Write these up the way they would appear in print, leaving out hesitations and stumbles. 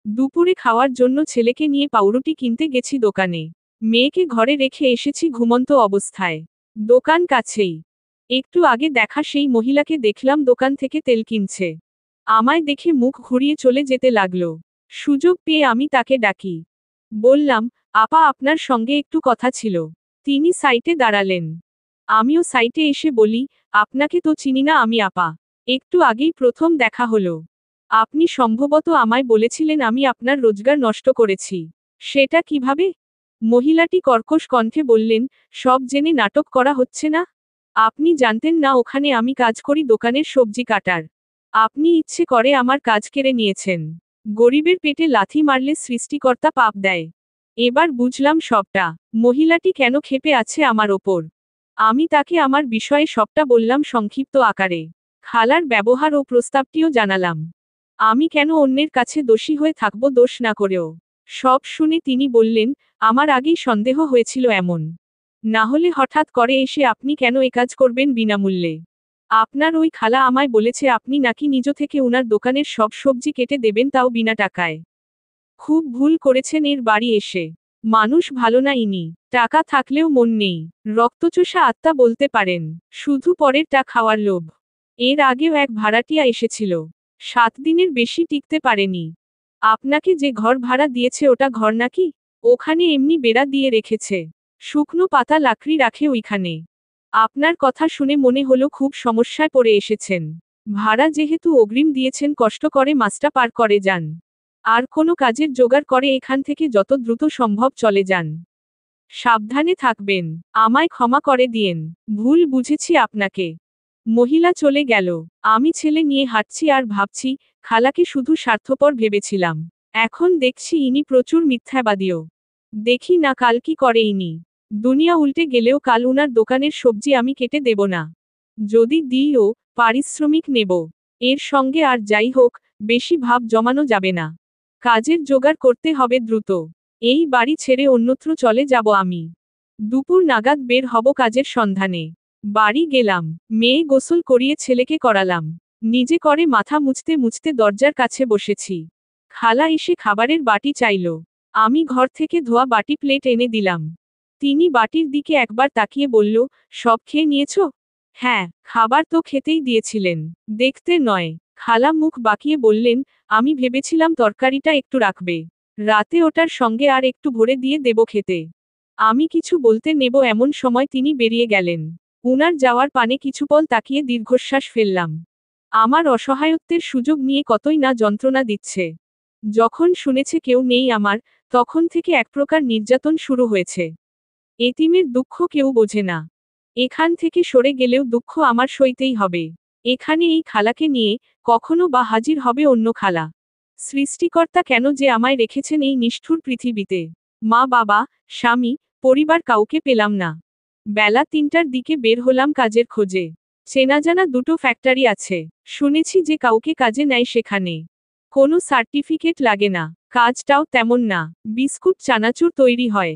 দুপুরে খাওয়ার জন্য ছেলেকে নিয়ে পাউরুটি কিনতে গেছি দোকানে। মেয়েকে ঘরে রেখে এসেছি ঘুমন্ত অবস্থায়। দোকান কাছেই। একটু আগে দেখা সেই মহিলাকে দেখলাম দোকান থেকে তেল কিনছে। আমায় দেখে মুখ ঘুরিয়ে চলে যেতে লাগলো। সুযোগ পেয়ে আমি তাকে ডাকি। বললাম, আপা আপনার সঙ্গে একটু কথা ছিল। তিনি সাইটে দাঁড়ালেন। আমিও সাইটে এসে বলি, আপনাকে তো চিনি না আমি আপা। একটু আগেই প্রথম দেখা হলো। আপনি সম্ভবত আমায় বলেছিলেন আমি আপনার রোজগার নষ্ট করেছি। সেটা কিভাবে? মহিলাটি কর্কশ কণ্ঠে বললেন, সব জেনে নাটক করা হচ্ছে না? আপনি জানতেন না ওখানে আমি কাজ করি দোকানের সবজি কাটার। আপনি ইচ্ছে করে আমার কাজ কেড়ে নিয়েছেন। গরিবের পেটে লাথি মারলে সৃষ্টিকর্তা পাপ দেয়। এবার বুঝলাম সবটা। মহিলাটি কেন ক্ষেপে আছে আমার ওপর। আমি তাকে আমার বিষয়ে সবটা বললাম সংক্ষিপ্ত আকারে। খালার ব্যবহার ও প্রস্তাবটিও জানালাম। আমি কেন অন্যের কাছে দোষী হয়ে থাকব দোষ না করেও। সব শুনে তিনি বললেন, আমার আগেই সন্দেহ হয়েছিল এমন। না হলে হঠাৎ করে এসে আপনি কেন একাজ করবেন বিনামূল্যে? আপনার ওই খালা আমায় বলেছে আপনি নাকি নিজ থেকে উনার দোকানের সব সবজি কেটে দেবেন তাও বিনা টাকায়। খুব ভুল করেছেন এর বাড়ি এসে। মানুষ ভালো না ইনি। টাকা থাকলেও মন নেই। রক্তচোষা আত্মা বলতে পারেন। শুধু পরেরটা খাওয়ার লোভ। এর আগেও এক ভাড়াটিয়া এসেছিল। 7 দিনের বেশি টিকতে পারেনি। আপনাকে যে ঘর ভাড়া দিয়েছে ওটা ঘর নাকি? ওখানে এমনি বেড়া দিয়ে রেখেছে। শুকনো পাতা লাকড়ি রাখে ওইখানে। আপনার কথা শুনে মনে হলো খুব সমস্যায় পড়ে এসেছেন। ভাড়া যেহেতু অগ্রিম দিয়েছেন কষ্ট করে মাসটা পার করে যান। আর কোনো কাজের জোগাড় করে এখান থেকে যত দ্রুত সম্ভব চলে যান। সাবধানে থাকবেন। আমায় ক্ষমা করে দিয়েন। ভুল বুঝেছি আপনাকে। মহিলা চলে গেল। আমি ছেলে নিয়ে হাঁটছি আর ভাবছি, খালাকে শুধু স্বার্থপর ভেবেছিলাম। এখন দেখছি ইনি প্রচুর মিথ্যাবাদীও। দেখি না কাল কি করে ইনি। দুনিয়া উল্টে গেলেও কাল উনার দোকানের সবজি আমি কেটে দেব না। যদি দিইও, পারিশ্রমিক নেব। এর সঙ্গে আর যাই হোক, বেশি ভাব জমানো যাবে না। কাজের জোগাড় করতে হবে দ্রুত। এই বাড়ি ছেড়ে অন্যত্র চলে যাব আমি। দুপুর নাগাদ বের হব কাজের সন্ধানে। বাড়ি গেলাম। মেয়ে গোসল করিয়ে ছেলেকে করালাম। নিজে করে মাথা মুছতে মুছতে দরজার কাছে বসেছি। খালা এসে খাবারের বাটি চাইল। আমি ঘর থেকে ধোয়া বাটি প্লেট এনে দিলাম। তিনি বাটির দিকে একবার তাকিয়ে বলল, সব খেয়ে নিয়েছ? হ্যাঁ, খাবার তো খেতেই দিয়েছিলেন। দেখতে নয়। খালা মুখ বাঁকিয়ে বললেন, আমি ভেবেছিলাম তরকারিটা একটু রাখবে। রাতে ওটার সঙ্গে আর একটু ভরে দিয়ে দেব খেতে। আমি কিছু বলতে নেব এমন সময় তিনি বেরিয়ে গেলেন। উনার যাওয়ার পানে কিছুপল তাকিয়ে দীর্ঘশ্বাস ফেললাম। আমার অসহায়ত্বের সুযোগ নিয়ে কতই না যন্ত্রণা দিচ্ছে। যখন শুনেছে কেউ নেই আমার, তখন থেকে এক প্রকার নির্যাতন শুরু হয়েছে। এতিমের দুঃখ কেউ বোঝে না। এখান থেকে সরে গেলেও দুঃখ আমার সইতেই হবে। এখানে এই খালাকে নিয়ে, কখনো বা হাজির হবে অন্য খালা। সৃষ্টিকর্তা কেন যে আমায় রেখেছেন এই নিষ্ঠুর পৃথিবীতে। মা বাবা, স্বামী, পরিবার কাউকে পেলাম না। বেলা 3টার দিকে বের হলাম কাজের খোঁজে। চেনাজানা দুটো ফ্যাক্টরি আছে। শুনেছি যে কাউকে কাজে নেয় সেখানে। কোনো সার্টিফিকেট লাগে না। কাজটাও তেমন না। বিস্কুট চানাচুর তৈরি হয়।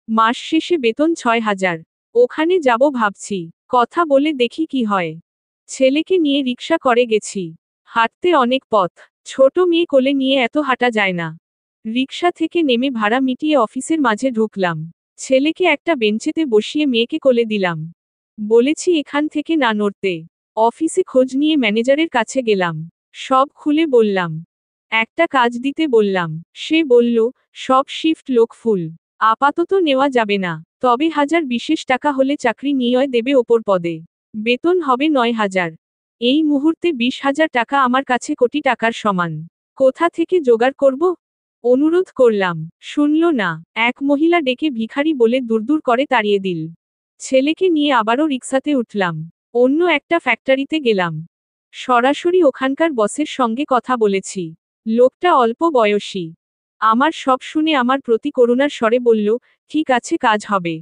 মাস শেষে বেতন 6,000। ওখানে যাব ভাবছি। কথা বলে দেখি কি হয়। ছেলেকে নিয়ে রিকশা করে গেছি। হাঁটতে অনেক পথ। ছোট মেয়ে কোলে নিয়ে এত হাঁটা যায় না। রিকশা থেকে নেমে ভাড়া মিটিয়ে অফিসের মাঝে ঢুকলাম। ছেলেকে একটা বেঞ্চেতে বসিয়ে মেয়েকে কোলে দিলাম। বলেছি এখান থেকে না নড়তে। অফিসে খোঁজ নিয়ে ম্যানেজারের কাছে গেলাম। সব খুলে বললাম। একটা কাজ দিতে বললাম। সে বলল, সব শিফট লোক ফুল। আপাতত নেওয়া যাবে না। তবে বিশেষ টাকা হলে চাকরি নিয়ে দেবে ওপর পদে। বেতন হবে 9,000। এই মুহূর্তে 20,000 টাকা আমার কাছে কোটি টাকার সমান। কোথা থেকে জোগাড় করব? অনুরোধ করলাম। শুনল না। এক মহিলা ডেকে ভিখারি বলে দূর করে তাড়িয়ে দিল। ছেলেকে নিয়ে আবারও রিক্সাতে উঠলাম। অন্য একটা ফ্যাক্টরিতে গেলাম। সরাসরি ওখানকার বসের সঙ্গে কথা বলেছি। লোকটা অল্প বয়সী। আমার সব শুনে আমার প্রতি করুণার স্বরে বলল, ঠিক আছে কাজ হবে।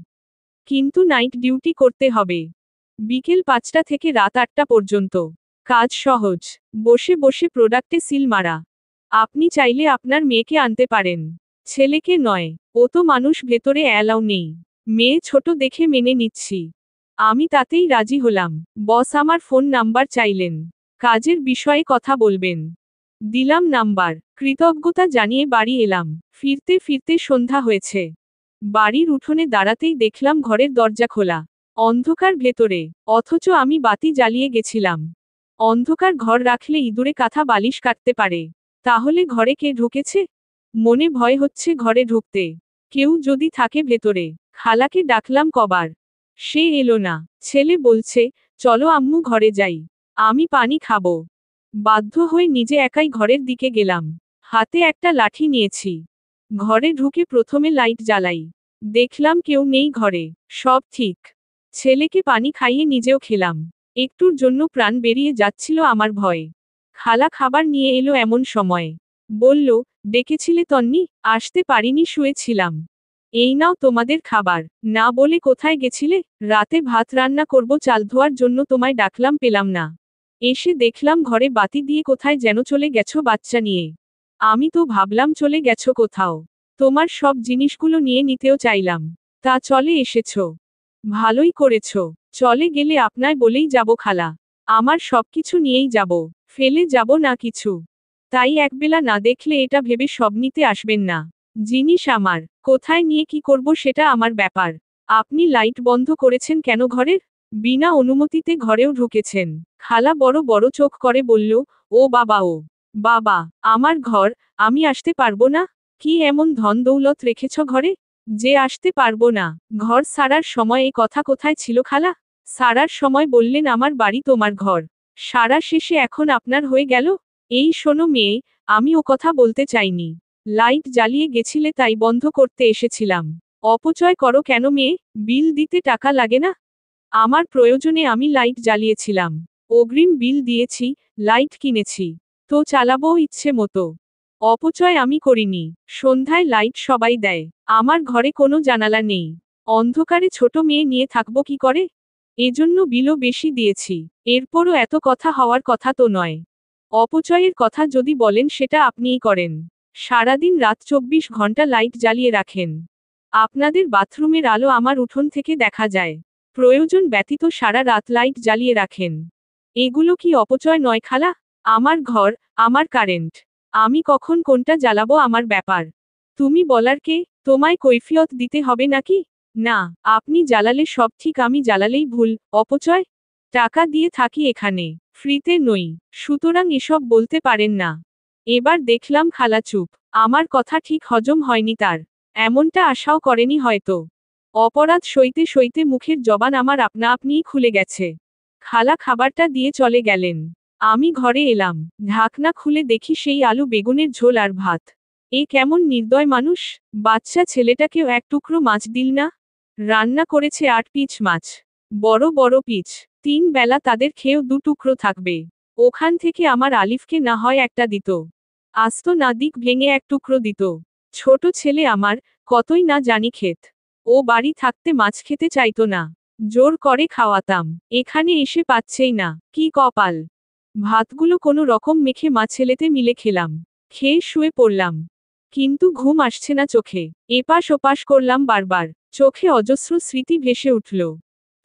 কিন্তু নাইট ডিউটি করতে হবে। বিকেল 5টা থেকে রাত 8টা পর্যন্ত। কাজ সহজ। বসে বসে প্রোডাক্টে সিল মারা। আপনি চাইলে আপনার মেয়েকে আনতে পারেন। ছেলেকে নয়। ও তো মানুষ ভেতরে অ্যালাউ নেই। মেয়ে ছোট দেখে মেনে নিচ্ছি। আমি তাতেই রাজি হলাম। বস আমার ফোন নাম্বার চাইলেন। কাজের বিষয়ে কথা বলবেন। দিলাম নাম্বার। কৃতজ্ঞতা জানিয়ে বাড়ি এলাম। ফিরতে ফিরতে সন্ধ্যা হয়েছে। বাড়ির উঠোনে দাঁড়াতেই দেখলাম ঘরের দরজা খোলা। অন্ধকার ভেতরে, অথচ আমি বাতি জ্বালিয়ে গেছিলাম। অন্ধকার ঘর রাখলে ইঁদুরে কাঁথা বালিশ কাটতে পারে। তাহলে ঘরে কে ঢুকেছে? মনে ভয় হচ্ছে ঘরে ঢুকতে। কেউ যদি থাকে ভেতরে। খালাকে ডাকলাম কবার। সে এলো না। ছেলে বলছে, চলো আম্মু ঘরে যাই। আমি পানি খাবো। বাধ্য হয়ে নিজে একাই ঘরের দিকে গেলাম। হাতে একটা লাঠি নিয়েছি। ঘরে ঢুকে প্রথমে লাইট জ্বালাই। দেখলাম কেউ নেই ঘরে। সব ঠিক। ছেলেকে পানি খাইয়ে নিজেও খেলাম। একটুর জন্য প্রাণ বেরিয়ে যাচ্ছিল আমার ভয়ে। খালা খাবার নিয়ে এলো এমন সময়। বলল, ডেকেছিলে তন্নি? আসতে পারিনি, শুয়েছিলাম। এই নাও তোমাদের খাবার। না বলে কোথায় গেছিলে? রাতে ভাত রান্না করব, চাল ধোয়ার জন্য তোমায় ডাকলাম, পেলাম না। এসে দেখলাম ঘরে বাতি দিয়ে কোথায় যেন চলে গেছো বাচ্চা নিয়ে। আমি তো ভাবলাম চলে গেছো কোথাও। তোমার সব জিনিসগুলো নিয়ে নিতেও চাইলাম। তা চলে এসেছো। ভালোই করেছো। চলে গেলে আপনায় বলেই যাব খালা। আমার সবকিছু নিয়েই যাব। ফেলে যাব না কিছু। তাই একবেলা না দেখলে এটা ভেবে সব নিতে আসবেন না। জিনিস আমার। কোথায় নিয়ে কি করব সেটা আমার ব্যাপার। আপনি লাইট বন্ধ করেছেন কেন ঘরের? বিনা অনুমতিতে ঘরেও ঢুকেছেন। খালা বড় বড় চোখ করে বলল, ও বাবা, ও বাবা, আমার ঘর, আমি আসতে পারবো না? কি এমন ধন দৌলত রেখেছ ঘরে যে আসতে পারবো না? ঘর সারার সময় এ কথা কোথায় ছিল খালা? সারার সময় বললেন আমার বাড়ি তোমার ঘর। সারা শেষে এখন আপনার হয়ে গেল? এই শোনো মেয়ে, আমি ও কথা বলতে চাইনি। লাইট জ্বালিয়ে গেছিলে তাই বন্ধ করতে এসেছিলাম। অপচয় করো কেন মেয়ে? বিল দিতে টাকা লাগে না? আমার প্রয়োজনে আমি লাইট জ্বালিয়েছিলাম। অগ্রিম বিল দিয়েছি, লাইট কিনেছি। তো চালাবো ইচ্ছে মতো। অপচয় আমি করিনি। সন্ধ্যায় লাইট সবাই দেয়। আমার ঘরে কোনো জানালা নেই। অন্ধকারে ছোট মেয়ে নিয়ে থাকবো কি করে? এজন্য বিলও বেশি দিয়েছি। এরপরও এত কথা হওয়ার কথা তো নয়। অপচয়ের কথা যদি বলেন সেটা আপনিই করেন। সারাদিন রাত 24 ঘন্টা লাইট জ্বালিয়ে রাখেন। আপনাদের বাথরুমের আলো আমার উঠোন থেকে দেখা যায়। প্রয়োজন ব্যতীত সারা রাত লাইট জ্বালিয়ে রাখেন। এগুলো কি অপচয় নয় খালা? আমার ঘর, আমার কারেন্ট। আমি কখন কোনটা জ্বালাবো আমার ব্যাপার। তুমি বলার কে? তোমায় কৈফিয়ত দিতে হবে নাকি? না, আপনি জ্বালালে সব ঠিক, আমি জ্বালালেই ভুল। অপচয়? টাকা দিয়ে থাকি এখানে। ফ্রিতে নই। সুতরাং এসব বলতে পারেন না। এবার দেখলাম খালা চুপ। আমার কথা ঠিক হজম হয়নি তার। এমনটা আশাও করেনি হয়তো। অপরাধ সইতে সইতে মুখের জবান আমার আপনা আপনিই খুলে গেছে। খালা খাবারটা দিয়ে চলে গেলেন। আমি ঘরে এলাম। ঢাকনা খুলে দেখি সেই আলু বেগুনের ঝোল আর ভাত। এ কেমন নির্দয় মানুষ! বাচ্চা ছেলেটাকেও এক টুকরো মাছ দিল না? রান্না করেছে 8 পিচ মাছ। বড় বড় পিচ। 3 বেলা তাদের খেয়েও 2 টুকরো থাকবে। ওখান থেকে আমার আলিফকে না হয় একটা দিত। আস্ত না দিক ভেঙে 1 টুকরো দিত। ছোট ছেলে আমার, কতই না জানি খেত। ও বাড়ি থাকতে মাছ খেতে চাইতো না। জোর করে খাওয়াতাম। এখানে এসে পাচ্ছেই না। কি কপাল! ভাতগুলো কোনো রকম মেখে মা ছেলেতে মিলে খেলাম। খেয়ে শুয়ে পড়লাম। কিন্তু ঘুম আসছে না চোখে। এপাশ ওপাশ করলাম বারবার। চোখে অজস্র স্মৃতি ভেসে উঠল।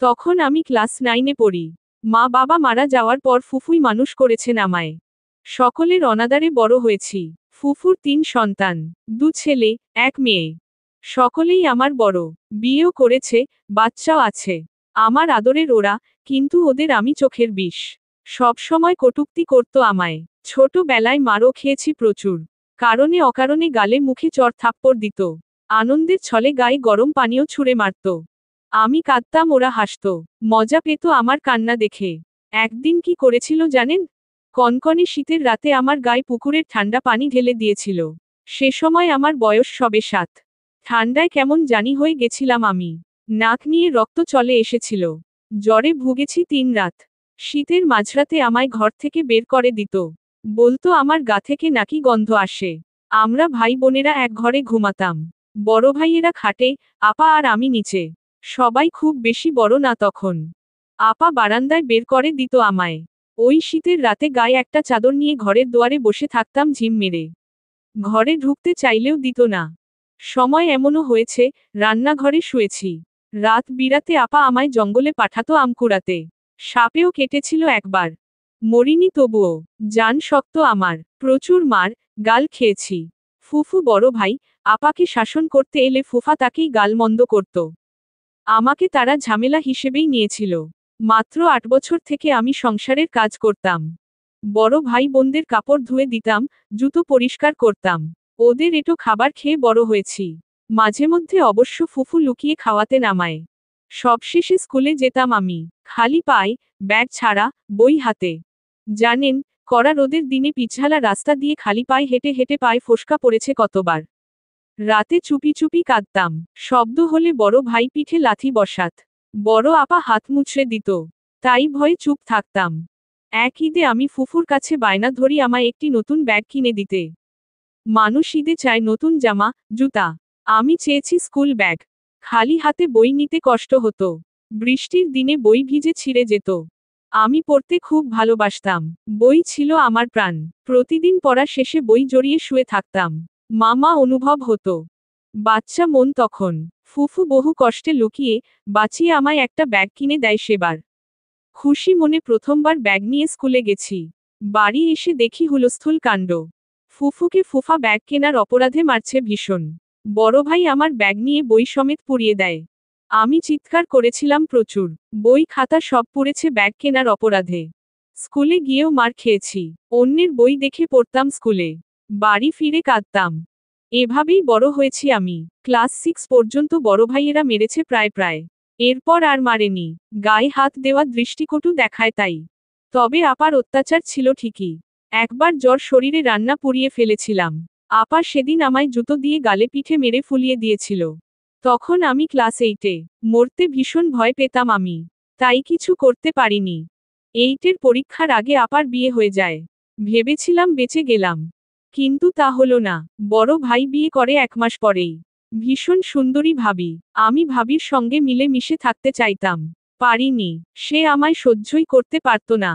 তখন আমি ক্লাস 9-এ পড়ি। মা বাবা মারা যাওয়ার পর ফুফুই মানুষ করেছেন আমায়। সকলের অনাদারে বড় হয়েছি। ফুফুর 3 সন্তান, 2 ছেলে, 1 মেয়ে। সকলেই আমার বড়। বিয়েও করেছে, বাচ্চাও আছে। আমার আদরের ওরা, কিন্তু ওদের আমি চোখের বিষ। সবসময় কটূক্তি করত আমায়। ছোট বেলায় মারও খেয়েছি প্রচুর। কারণে অকারণে গালে মুখে চড় থাপ্পড় দিত। আনন্দের ছলে গায়ে গরম পানীয় ছুঁড়ে মারত। আমি কাঁদতাম, ওরা হাসত। মজা পেত আমার কান্না দেখে। একদিন কি করেছিল জানেন? কনকনে শীতের রাতে আমার গায়ে পুকুরের ঠান্ডা পানি ঢেলে দিয়েছিল। সে সময় আমার বয়স সবে 7। ঠান্ডায় কেমন জানি হয়ে গেছিলাম আমি। নাক নিয়ে রক্ত চলে এসেছিল। জ্বরে ভুগেছি 3 রাত। শীতের মাঝরাতে আমায় ঘর থেকে বের করে দিত। বলতো আমার গা থেকে নাকি গন্ধ আসে। আমরা ভাই বোনেরা এক ঘরে ঘুমাতাম। বড় ভাইয়েরা খাটে, আপা আর আমি নিচে। সবাই খুব বেশি বড় না তখন। আপা বারান্দায় বের করে দিত আমায়। ওই শীতের রাতে গায়ে একটা চাদর নিয়ে ঘরের দুয়ারে বসে থাকতাম ঝিম মেরে। ঘরে ঢুকতে চাইলেও দিত না। সময় এমনও হয়েছে, রান্নাঘরে শুয়েছি। রাত বিরাতে আপা আমায় জঙ্গলে পাঠাতো আম কুড়াতে। সাপেও কেটেছিল একবার। মরিনি তবুও জান শক্ত আমার, প্রচুর মার গাল খেয়েছি। ফুফু বড় ভাই আপাকে শাসন করতে এলে ফুফা তাকেই গালমন্দ করত। আমাকে তারা ঝামেলা হিসেবেই নিয়েছিল। মাত্র ৮ বছর থেকে আমি সংসারের কাজ করতাম। বড় ভাই বোনদের কাপড় ধুয়ে দিতাম, জুতো পরিষ্কার করতাম। ওদের এটো খাবার খেয়ে বড় হয়েছি। মাঝে মধ্যে অবশ্য ফুফু লুকিয়ে খাওয়াতেন আমায়। সবশেষে স্কুলে যেতাম আমি খালি পায়ে, ব্যাগ ছাড়া, বই হাতে। জানেন, কড়া রোদের দিনে পিছালা রাস্তা দিয়ে খালি পায়ে হেঁটে হেঁটে পায়ে ফোস্কা পড়েছে কতবার। রাতে চুপি চুপি কাঁদতাম, শব্দ হলে বড় ভাই পিঠে লাথি বসাত। বড় আপা হাত মুছড়ে দিত, তাই ভয়ে চুপ থাকতাম। এক ঈদে আমি ফুফুর কাছে বায়না ধরি আমায় একটি নতুন ব্যাগ কিনে দিতে। মানুষ ঈদে চায় নতুন জামা, জুতা। আমি চেয়েছি স্কুল ব্যাগ। খালি হাতে বই নিতে কষ্ট হতো। বৃষ্টির দিনে বই ভিজে ছিঁড়ে যেত। আমি পড়তে খুব ভালোবাসতাম। বই ছিল আমার প্রাণ। প্রতিদিন পড়া শেষে বই জড়িয়ে শুয়ে থাকতাম। মামা অনুভব হতো। বাচ্চা মন তখন। ফুফু বহু কষ্টে লুকিয়ে বাঁচিয়ে আমায় একটা ব্যাগ কিনে দেয় সেবার। খুশি মনে প্রথমবার ব্যাগ নিয়ে স্কুলে গেছি। বাড়ি এসে দেখি হুলস্থুল কাণ্ড। ফুফুকে ফুফা ব্যাগ কেনার অপরাধে মারছে ভীষণ। বড় ভাই আমার ব্যাগ নিয়ে বই সমেত পুড়িয়ে দেয়। আমি চিৎকার করেছিলাম প্রচুর। বই খাতা সব পুড়েছে ব্যাগ কেনার অপরাধে। স্কুলে গিয়েও মার খেয়েছি। অন্যের বই দেখে পড়তাম স্কুলে। বাড়ি ফিরে কাঁদতাম। এভাবেই বড় হয়েছি আমি। ক্লাস 6 পর্যন্ত বড় ভাইয়েরা মেরেছে প্রায়। এরপর আর মারেনি। গায়ে হাত দেওয়া দৃষ্টিকটু দেখায় তাই। তবে আপার অত্যাচার ছিল ঠিকই। একবার জ্বর শরীরে রান্না পুড়িয়ে ফেলেছিলাম। আপা সেদিন আমায় জুতো দিয়ে গালে পিঠে মেরে ফুলিয়ে দিয়েছিল। তখন আমি ক্লাস 8-এ। মরতে ভীষণ ভয় পেতাম আমি। তাই কিছু করতে পারিনি। 8-এর পরীক্ষার আগে আপার বিয়ে হয়ে যায়। ভেবেছিলাম বেঁচে গেলাম। কিন্তু তা হলো না। বড় ভাই বিয়ে করে 1 মাস পরেই। ভীষণ সুন্দরী ভাবি। আমি ভাবির সঙ্গে মিলে মিশে থাকতে চাইতাম। পারিনি। সে আমায় সহ্যই করতে পারত না।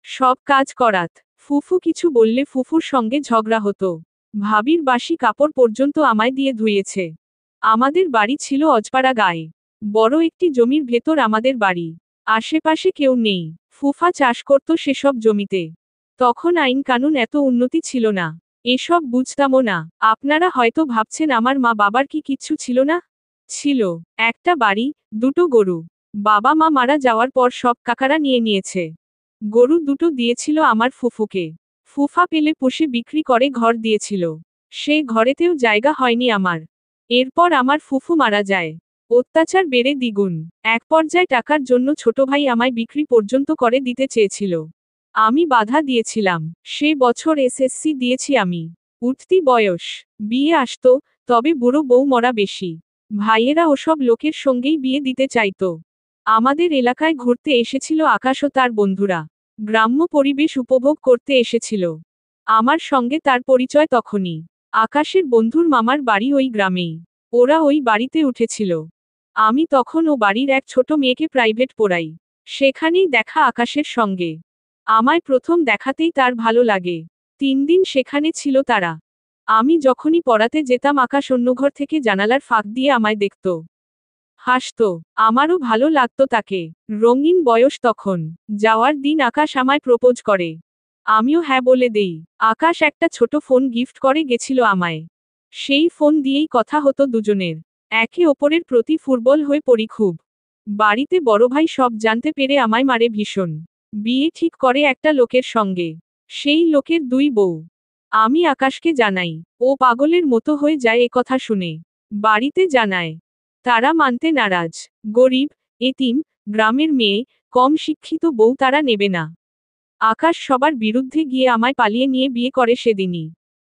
সব কাজ করাত। ফুফু কিছু বললে ফুফুর সঙ্গে ঝগড়া হতো। ভাবির বাসি কাপড় পর্যন্ত আমায় দিয়ে ধুইয়েছে। আমাদের বাড়ি ছিল অজপাড়া গায়ে। বড় একটি জমির ভেতর আমাদের বাড়ি। আশেপাশে কেউ নেই। ফুফা চাষ করত সেসব জমিতে। তখন আইন কানুন এত উন্নতি ছিল না। এসব বুঝতামও না। আপনারা হয়তো ভাবছেন আমার মা বাবার কি কিচ্ছু ছিল না? ছিল। একটা বাড়ি, 2টো গরু। বাবা মা মারা যাওয়ার পর সব কাকারা নিয়ে নিয়েছে। গরু 2টো দিয়েছিল আমার ফুফুকে। ফুফা পেলে পুষে বিক্রি করে ঘর দিয়েছিল। সেই ঘরেতেও জায়গা হয়নি আমার। এরপর আমার ফুফু মারা যায়। অত্যাচার বেড়ে দ্বিগুণ। এক পর্যায়ে টাকার জন্য ছোট ভাই আমায় বিক্রি পর্যন্ত করে দিতে চেয়েছিল। আমি বাধা দিয়েছিলাম। সে বছর এসএসসি দিয়েছি আমি। উঠতি বয়স। বিয়ে আসতো, তবে বুড়ো বউ মরা বেশি। ভাইয়েরা ওসব লোকের সঙ্গেই বিয়ে দিতে চাইতো। আমাদের এলাকায় ঘুরতে এসেছিল আকাশ ও তার বন্ধুরা। গ্রাম্য পরিবেশ উপভোগ করতে এসেছিল। আমার সঙ্গে তার পরিচয় তখনই। আকাশের বন্ধুর মামার বাড়ি ওই গ্রামেই। ওরা ওই বাড়িতে উঠেছিল। আমি তখন ও বাড়ির এক ছোট মেয়েকে প্রাইভেট পড়াই। সেখানেই দেখা আকাশের সঙ্গে। আমায় প্রথম দেখাতেই তার ভালো লাগে। 3 দিন সেখানে ছিল তারা। আমি যখনই পড়াতে যেতাম আকাশ অন্য ঘর থেকে জানালার ফাঁক দিয়ে আমায় দেখত। হাসতো। আমারও ভালো লাগতো তাকে। রঙিন বয়স তখন। যাওয়ার দিন আকাশ আমায় প্রপোজ করে। আমিও হ্যাঁ বলে দেই। আকাশ একটা ছোট ফোন গিফট করে গেছিল আমায়। সেই ফোন দিয়েই কথা হতো দুজনের। একে অপরের প্রতি ফুটবল হয়ে পড়ি খুব। বাড়িতে বড় ভাই সব জানতে পেরে আমায় মারে ভীষণ। বিয়ে ঠিক করে একটা লোকের সঙ্গে। সেই লোকের 2 বউ। আমি আকাশকে জানাই। ও পাগলের মতো হয়ে যায় এ কথা শুনে। বাড়িতে জানায়। তারা মানতে নারাজ। গরিব, এতিম, গ্রামের মেয়ে, কম শিক্ষিত বউ তারা নেবে না। আকাশ সবার বিরুদ্ধে গিয়ে আমায় পালিয়ে নিয়ে বিয়ে করে সেদিনই।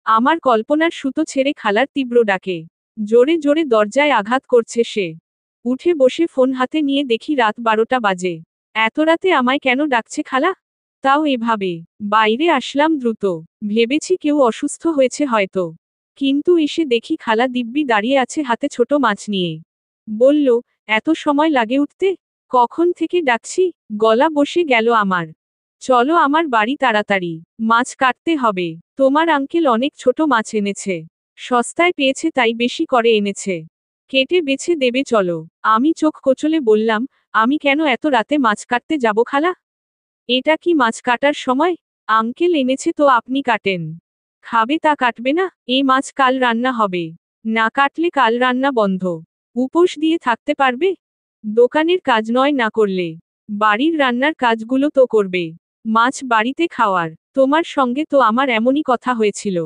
আমার কল্পনার সুতো ছেড়ে খালার তীব্র ডাকে। জোরে জোরে দরজায় আঘাত করছে সে। উঠে বসে ফোন হাতে নিয়ে দেখি রাত 12টা বাজে। এত রাতে আমায় কেন ডাকছে খালা? তাও এভাবে। বাইরে আসলাম দ্রুত। ভেবেছি কেউ অসুস্থ হয়েছে হয়তো। কিন্তু এসে দেখি খালা দিব্যি দাঁড়িয়ে আছে হাতে ছোট মাছ নিয়ে। বলল, এত সময় লাগে উঠতে? কখন থেকে ডাকছি? গলা বসে গেল আমার। চলো আমার বাড়ি তাড়াতাড়ি। মাছ কাটতে হবে। তোমার আঙ্কেল অনেক ছোট মাছ এনেছে। সস্তায় পেয়েছে তাই বেশি করে এনেছে। কেটে বেছে দেবে চলো। আমি চোখ কচলে বললাম, আমি কেন এত রাতে মাছ কাটতে যাব খালা? এটা কি মাছ কাটার সময়? আঙ্কেল এনেছে তো আপনি কাটেন। খাবে তা কাটবে না? এই মাছ কাল রান্না হবে। না কাটলে কাল রান্না বন্ধ। উপোস দিয়ে থাকতে পারবে? দোকানের কাজ নয় না করলে। বাড়ির রান্নার কাজগুলো তো করবে। মাছ বাড়িতে খাওয়ার। তোমার সঙ্গে তো আমার এমনই কথা হয়েছিল।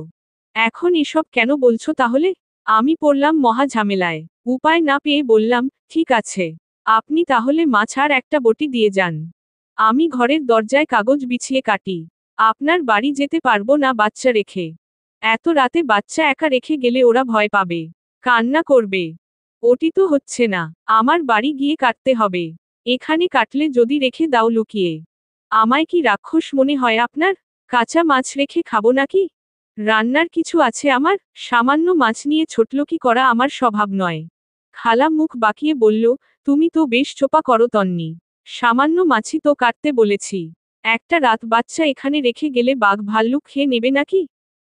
এখন এসব কেন বলছো তাহলে? আমি পড়লাম মহা ঝামেলায়। উপায় না পেয়ে বললাম, ঠিক আছে। আপনি তাহলে মাছ আর একটা বটি দিয়ে যান। আমি ঘরের দরজায় কাগজ বিছিয়ে কাটি। আপনার বাড়ি যেতে পারবো না বাচ্চা রেখে। এত রাতে বাচ্চা একা রেখে গেলে ওরা ভয় পাবে। কান্না করবে। ওটি তো হচ্ছে না। আমার বাড়ি গিয়ে কাটতে হবে। এখানে কাটলে যদি রেখে দাও লুকিয়ে। আমায় কি রাক্ষস মনে হয় আপনার? কাঁচা মাছ রেখে খাবো নাকি? রান্নার কিছু আছে আমার? সামান্য মাছ নিয়ে ছোটলোকি করা আমার স্বভাব নয়। খালা মুখ বাঁকিয়ে বলল, তুমি তো বেশ চোপা করো তন্নি। সামান্য মাছই তো কাটতে বলেছি। একটা রাত বাচ্চা এখানে রেখে গেলে বাঘ ভাল্লুক খেয়ে নেবে নাকি?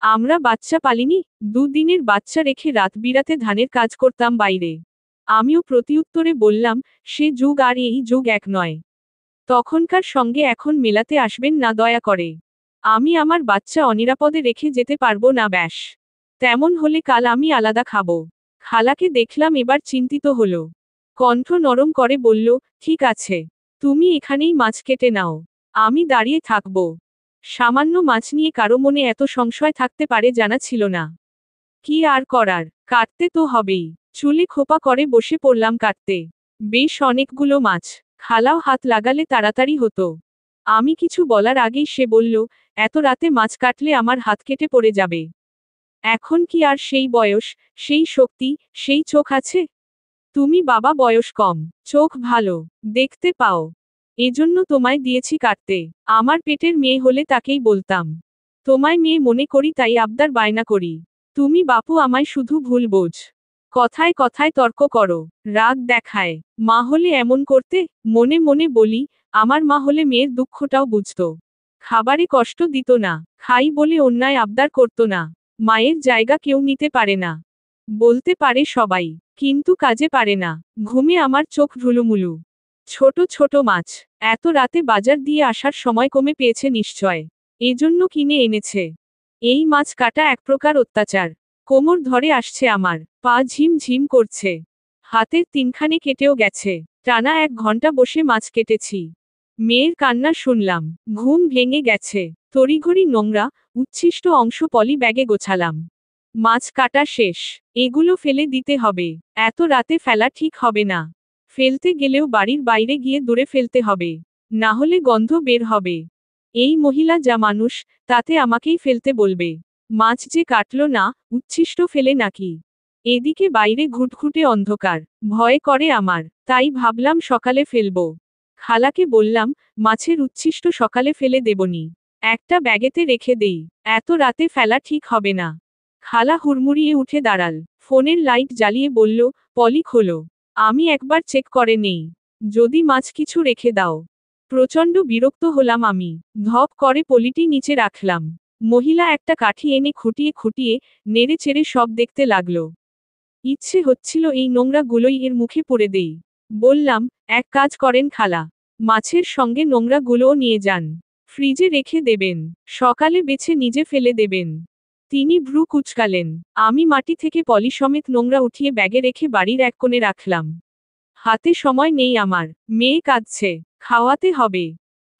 আমরা বাচ্চা পালিনি। দুদিনের বাচ্চা রেখে রাত বিরাতে ধানের কাজ করতাম বাইরে। আমিও প্রতিউত্তরে বললাম, সে যুগ আর এই যুগ এক নয়। তখনকার সঙ্গে এখন মেলাতে আসবেন না দয়া করে। আমি আমার বাচ্চা অনিরাপদে রেখে যেতে পারবো না ব্যাস। তেমন হলে কাল আমি আলাদা খাবো। খালাকে দেখলাম এবার চিন্তিত হলো। কণ্ঠ নরম করে বলল, ঠিক আছে। তুমি এখানেই মাছ কেটে নাও। আমি দাঁড়িয়ে থাকব। সামান্য মাছ নিয়ে কারো মনে এত সংশয় থাকতে পারে জানা ছিল না। কি আর করার, কাটতে তো হবেই। চুলে খোপা করে বসে পড়লাম কাটতে। বেশ অনেকগুলো মাছ। খালাও হাত লাগালে তাড়াতাড়ি হতো। আমি কিছু বলার আগেই সে বলল, এত রাতে মাছ কাটলে আমার হাত কেটে পড়ে যাবে। এখন কি আর সেই বয়স, সেই শক্তি, সেই চোখ আছে? তুমি বাবা বয়স কম, চোখ ভালো, দেখতে পাও। এজন্য তোমায় দিয়েছি কাটতে। আমার পেটের মেয়ে হলে তাকেই বলতাম। তোমায় মেয়ে মনে করি তাই আবদার বায়না করি। তুমি বাপু আমায় শুধু ভুল বোঝ। কথায় কথায় তর্ক করো, রাগ দেখায়। মা হলে এমন করতে? মনে মনে বলি, আমার মা হলে মেয়ের দুঃখটাও বুঝতো। খাবারে কষ্ট দিত না, খাই বলে অন্যায় আবদার করত না। মায়ের জায়গা কেউ নিতে পারে না। বলতে পারে সবাই, কিন্তু কাজে পারে না। ঘুমে আমার চোখ ঢুলুমুলু। ছোট ছোট মাছ। এত রাতে বাজার দিয়ে আসার সময় কমে পেয়েছে নিশ্চয়। এজন্য কিনে এনেছে। এই মাছ কাটা এক প্রকার অত্যাচার। কোমর ধরে আসছে আমার, পা ঝিম ঝিম করছে। হাতের তিনখানে কেটেও গেছে। টানা 1 ঘন্টা বসে মাছ কেটেছি। মেয়ের কান্না শুনলাম, ঘুম ভেঙে গেছে। তড়িঘড়ি নোংরা, উচ্ছিষ্ট অংশ পলি ব্যাগে গোছালাম। মাছ কাটা শেষ। এগুলো ফেলে দিতে হবে। এত রাতে ফেলা ঠিক হবে না। ফেলতে গেলেও বাড়ির বাইরে গিয়ে দূরে ফেলতে হবে। না হলে গন্ধ বের হবে। এই মহিলা যা মানুষ, তাতে আমাকেই ফেলতে বলবে। মাছ যে কাটল না, উচ্ছিষ্ট ফেলে নাকি? এদিকে বাইরে ঘুটঘুটে অন্ধকার। ভয় করে আমার, তাই ভাবলাম সকালে ফেলবো। খালাকে বললাম, মাছের উচ্ছিষ্ট সকালে ফেলে দেবনি। একটা ব্যাগেতে রেখে দেই। এত রাতে ফেলা ঠিক হবে না। খালা হুড়মুড়িয়ে উঠে দাঁড়াল। ফোনের লাইট জ্বালিয়ে বলল, পলি খোলো। আমি একবার চেক করে নেই। যদি মাছ কিছু রেখে দাও। প্রচণ্ড বিরক্ত হলাম আমি। ধপ করে পলিটি নিচে রাখলাম। মহিলা একটা কাঠি এনে খুঁটিয়ে খুঁটিয়ে, নেড়ে চেড়ে সব দেখতে লাগলো। ইচ্ছে হচ্ছিল এই নোংরা গুলোই এর মুখে পুরে দেই। বললাম, এক কাজ করেন খালা। মাছের সঙ্গে নোংরা গুলোও নিয়ে যান। ফ্রিজে রেখে দেবেন। সকালে বেছে নিজে ফেলে দেবেন। তিনি ভ্রু কুঁচকালেন। আমি মাটি থেকে পলি সমেত নোংরা উঠিয়ে ব্যাগে রেখে বাড়ির এক কোণে রাখলাম। হাতে সময় নেই আমার। মেয়ে কাঁদছে। খাওয়াতে হবে।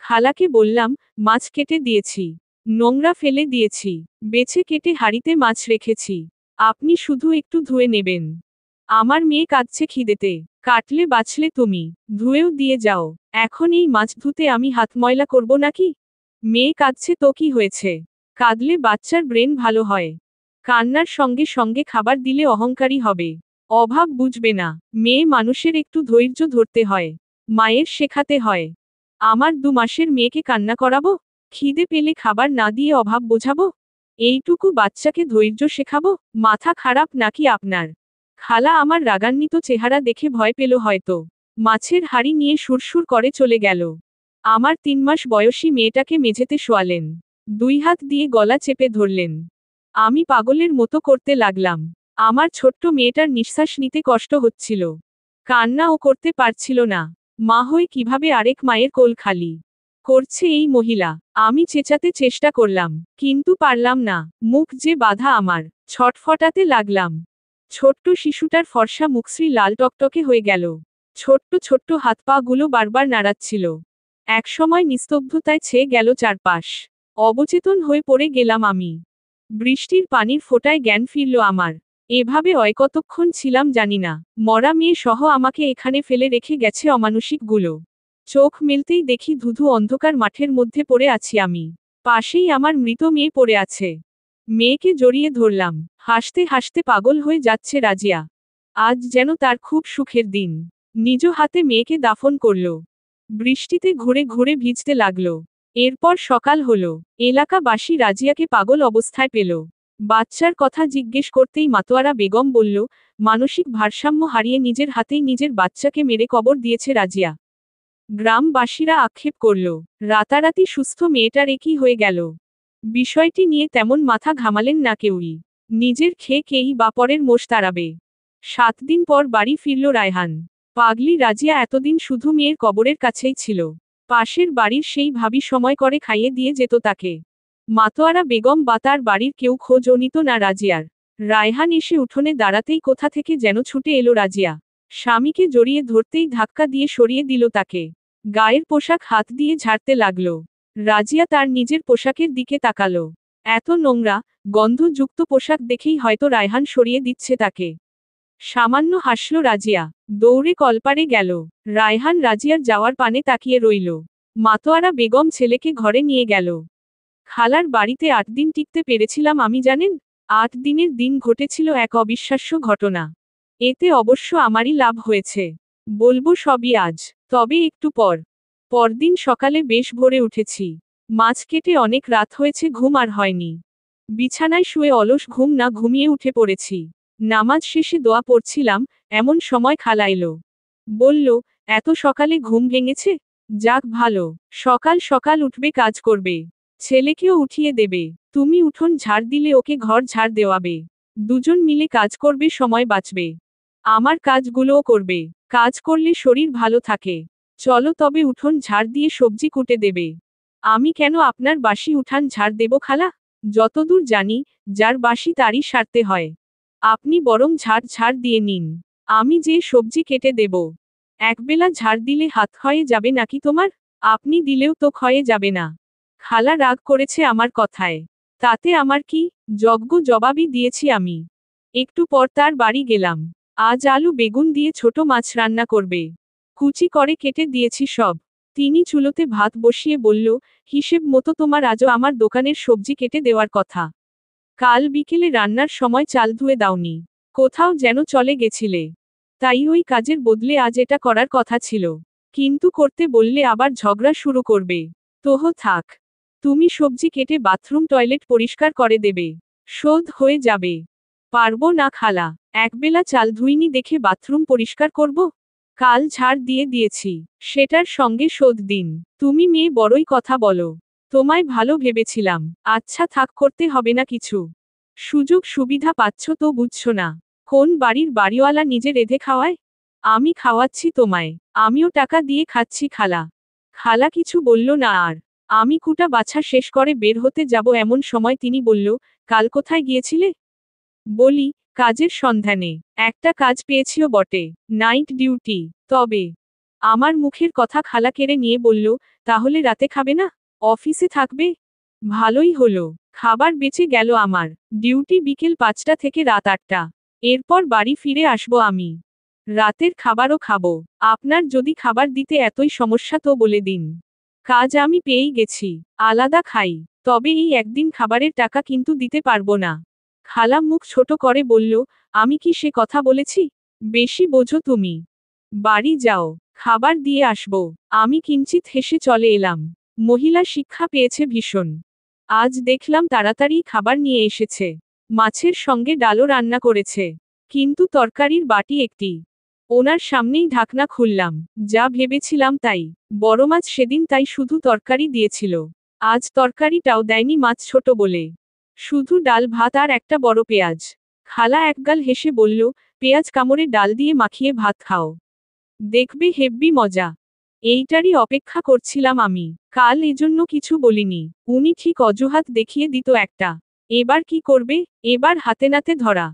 খালাকে বললাম, মাছ কেটে দিয়েছি। নোংরা ফেলে দিয়েছি। বেছে কেটে হাঁড়িতে মাছ রেখেছি। আপনি শুধু একটু ধুয়ে নেবেন। আমার মেয়ে কাঁদছে খিদেতে। কাটলে বাছলে তুমি। ধুয়েও দিয়ে যাও। এখন এই মাছ ধুতে আমি হাত ময়লা করব নাকি? মেয়ে কাঁদছে তো কি হয়েছে? কাঁদলে বাচ্চার ব্রেন ভালো হয়। কান্নার সঙ্গে সঙ্গে খাবার দিলে অহংকারী হবে। অভাব বুঝবে না। মেয়ে মানুষের একটু ধৈর্য ধরতে হয়। মায়ের শেখাতে হয়। আমার 2 মাসের মেয়েকে কান্না করাবো? খিদে পেলে খাবার না দিয়ে অভাব বোঝাবো? এইটুকু বাচ্চাকে ধৈর্য শেখাবো? মাথা খারাপ নাকি আপনার? খালা আমার রাগান্বিত চেহারা দেখে ভয় পেল হয়তো। মাছের হাঁড়ি নিয়ে সুরসুর করে চলে গেল। আমার 3 মাস বয়সী মেয়েটাকে মেঝেতে শোয়ালেন। 2 হাত দিয়ে গলা চেপে ধরলেন। আমি পাগলের মতো করতে লাগলাম। আমার ছোট্ট মেয়েটার নিঃশ্বাস নিতে কষ্ট হচ্ছিল। কান্নাও করতে পারছিল না। মা হয়ে কিভাবে আরেক মায়ের কোল খালি করছে এই মহিলা? আমি চেঁচাতে চেষ্টা করলাম, কিন্তু পারলাম না। মুখ যে বাধা আমার, ছটফটাতে লাগলাম। ছোট্ট শিশুটার ফর্সা মুখশ্রী লাল টকটকে হয়ে গেল। ছোট্ট ছোট্ট হাত পা গুলো বারবার নাড়াচ্ছিল। একসময় নিস্তব্ধতায় ছেয়ে গেল চারপাশ। অবচেতন হয়ে পড়ে গেলাম আমি। বৃষ্টির পানির ফোঁটায় জ্ঞান ফিরল আমার। এভাবে কতক্ষণ ছিলাম জানি না। মরা মেয়ে সহ আমাকে এখানে ফেলে রেখে গেছে অমানুষিকগুলো। চোখ মেলতেই দেখি ধুধু অন্ধকার মাঠের মধ্যে পড়ে আছি আমি। পাশেই আমার মৃত মেয়ে পড়ে আছে। মেয়েকে জড়িয়ে ধরলাম। হাসতে হাসতে পাগল হয়ে যাচ্ছে রাজিয়া। আজ যেন তার খুব সুখের দিন। নিজ হাতে মেয়েকে দাফন করল। বৃষ্টিতে ঘুরে ঘুরে ভিজতে লাগল। এরপর সকাল হলো। এলাকাবাসী রাজিয়াকে পাগল অবস্থায় পেল। বাচ্চার কথা জিজ্ঞেস করতেই মাতোয়ারা বেগম বলল, মানসিক ভারসাম্য হারিয়ে নিজের হাতেই নিজের বাচ্চাকে মেরে কবর দিয়েছে রাজিয়া। গ্রামবাসীরা আক্ষেপ করল, রাতারাতি সুস্থ মেয়েটার একই হয়ে গেল। বিষয়টি নিয়ে তেমন মাথা ঘামালেন না কেউই। নিজের খেয়ে খেয়েই বা পরের মোষ তাড়াবে। 7 দিন পর বাড়ি ফিরল রায়হান। পাগলি রাজিয়া এতদিন শুধু মেয়ের কবরের কাছেই ছিল। পাশের বাড়ির সেই ভাবি সময় করে খাইয়ে দিয়ে যেত তাকে। মাতোয়ারা বেগম বা তার বাড়ির কেউ খোঁজও নিত না রাজিয়ার। রায়হান এসে উঠোনে দাঁড়াতেই কোথা থেকে যেন ছুটে এলো রাজিয়া। স্বামীকে জড়িয়ে ধরতেই ধাক্কা দিয়ে সরিয়ে দিল তাকে। গায়ের পোশাক হাত দিয়ে ঝাড়তে লাগল। রাজিয়া তার নিজের পোশাকের দিকে তাকালো। এত নোংরা, গন্ধযুক্ত পোশাক দেখেই হয়তো রায়হান সরিয়ে দিচ্ছে তাকে। সামান্য হাসল রাজিয়া। দৌড়ে কলপারে গেল। রায়হান রাজিয়ার যাওয়ার পানে তাকিয়ে রইল। মাতোয়ারা বেগম ছেলেকে ঘরে নিয়ে গেল। খালার বাড়িতে 8 দিন টিকতে পেরেছিলাম আমি জানেন। 8 দিনের দিন ঘটেছিল এক অবিশ্বাস্য ঘটনা। এতে অবশ্য আমারই লাভ হয়েছে। বলবো সবই আজ। তবে একটু পরদিন সকালে বেশ ভোরে উঠেছি। মাছ কেটে অনেক রাত হয়েছে, ঘুম আর হয়নি। বিছানায় শুয়ে অলস ঘুম না ঘুমিয়ে উঠে পড়েছি। নামাজ শেষে দোয়া পড়ছিলাম, এমন সময় খালা এলো। বলল, এত সকালে ঘুম ভেঙেছে? যাক ভালো, সকাল সকাল উঠবে, কাজ করবে। ছেলেকেও উঠিয়ে দেবে। তুমি উঠোন ঝাড় দিলে ওকে ঘর ঝাড় দেওয়াবে। দুজন মিলে কাজ করবে, সময় বাঁচবে। আমার কাজগুলোও করবে। কাজ করলে শরীর ভালো থাকে। চলো তবে উঠোন ঝাড় দিয়ে সবজি কুটে দেবে। আমি কেন আপনার বাসি উঠান ঝাড় দেব খালা? যতদূর জানি, যার বাসি তারই সারতে হয়। আপনি বরং ঝাড় দিয়ে নিন। আমি যে সবজি কেটে দেব। একবেলা ঝাড় দিলে হাত ক্ষয়ে যাবে নাকি তোমার? আপনি দিলেও তো ক্ষয়ে যাবে না। খালা রাগ করেছে আমার কথায়। তাতে আমার কি? যজ্ঞ জবাবই দিয়েছি আমি। একটু পর তার বাড়ি গেলাম। আজ আলু বেগুন দিয়ে ছোট মাছ রান্না করবে। কুচি করে কেটে দিয়েছি সব। তিনি চুলোতে ভাত বসিয়ে বলল, হিসেব মতো তোমার আজও আমার দোকানের সবজি কেটে দেওয়ার কথা। কাল বিকেলে রান্নার সময় চাল ধুয়ে দাওনি। কোথাও যেন চলে গেছিলে। তাই ওই কাজের বদলে আজ এটা করার কথা ছিল। কিন্তু করতে বললে আবার ঝগড়া শুরু করবে। তোহ থাক। তুমি সবজি কেটে বাথরুম টয়লেট পরিষ্কার করে দেবে। শোধ হয়ে যাবে। পারবো না খালা। একবেলা চাল ধুইনি দেখে বাথরুম পরিষ্কার করব? কাল ঝাড় দিয়ে দিয়েছি। সেটার সঙ্গে শোধ দিন। তুমি মেয়ে বড়ই কথা বলো। তোমায় ভালো ভেবেছিলাম। আচ্ছা থাক, করতে হবে না কিছু। সুযোগ সুবিধা পাচ্ছ তো বুঝছো না। কোন বাড়ির বাড়িওয়ালা নিজে রেঁধে খাওয়ায়? আমি খাওয়াচ্ছি তোমায়। আমিও টাকা দিয়ে খাচ্ছি খালা। খালা কিছু বলল না আর। আমি কুটা বাছা শেষ করে বের হতে যাব এমন সময় তিনি বলল, কাল কোথায় গিয়েছিলে? বলি, কাজের সন্ধানে। একটা কাজ পেয়েছিও বটে, নাইট ডিউটি। তবে আমার মুখের কথা খালা কেড়ে নিয়ে বলল, তাহলে রাতে খাবে না? অফিসে থাকবে? ভালোই হলো, খাবার বেঁচে গেল আমার। ডিউটি বিকেল 5টা থেকে রাত 8টা। এরপর বাড়ি ফিরে আসবো আমি। রাতের খাবারও খাবো। আপনার যদি খাবার দিতে এতই সমস্যা তো বলে দিন। কাজ আমি পেয়েই গেছি, আলাদা খাই। তবে এই একদিন খাবারের টাকা কিন্তু দিতে পারবো না। খালা মুখ ছোট করে বলল, আমি কি সে কথা বলেছি? বেশি বোঝো তুমি। বাড়ি যাও, খাবার দিয়ে আসবো। আমি কিঞ্চিত হেসে চলে এলাম। মহিলা শিক্ষা পেয়েছে ভীষণ। আজ দেখলাম তাড়াতাড়ি খাবার নিয়ে এসেছে। মাছের সঙ্গে ডালও রান্না করেছে। কিন্তু তরকারির বাটি একটি। ওনার সামনেই ঢাকনা খুললাম। যা ভেবেছিলাম তাই। বড় মাছ সেদিন তাই শুধু তরকারি দিয়েছিল। আজ তরকারিটাও দেয়নি, মাছ ছোট বলে। শুধু ডাল ভাত আর একটা বড় পেঁয়াজ। খালা একগাল হেসে বলল, পেঁয়াজ কামড়ে ডাল দিয়ে মাখিয়ে ভাত খাও। দেখবে হেব্বি মজা। এইটারই অপেক্ষা করছিলাম আমি। কাল এজন্য কিছু বলিনি। উনি ঠিক অজুহাত দেখিয়ে দিত একটা। এবার কি করবে? এবার হাতে নাতে ধরা।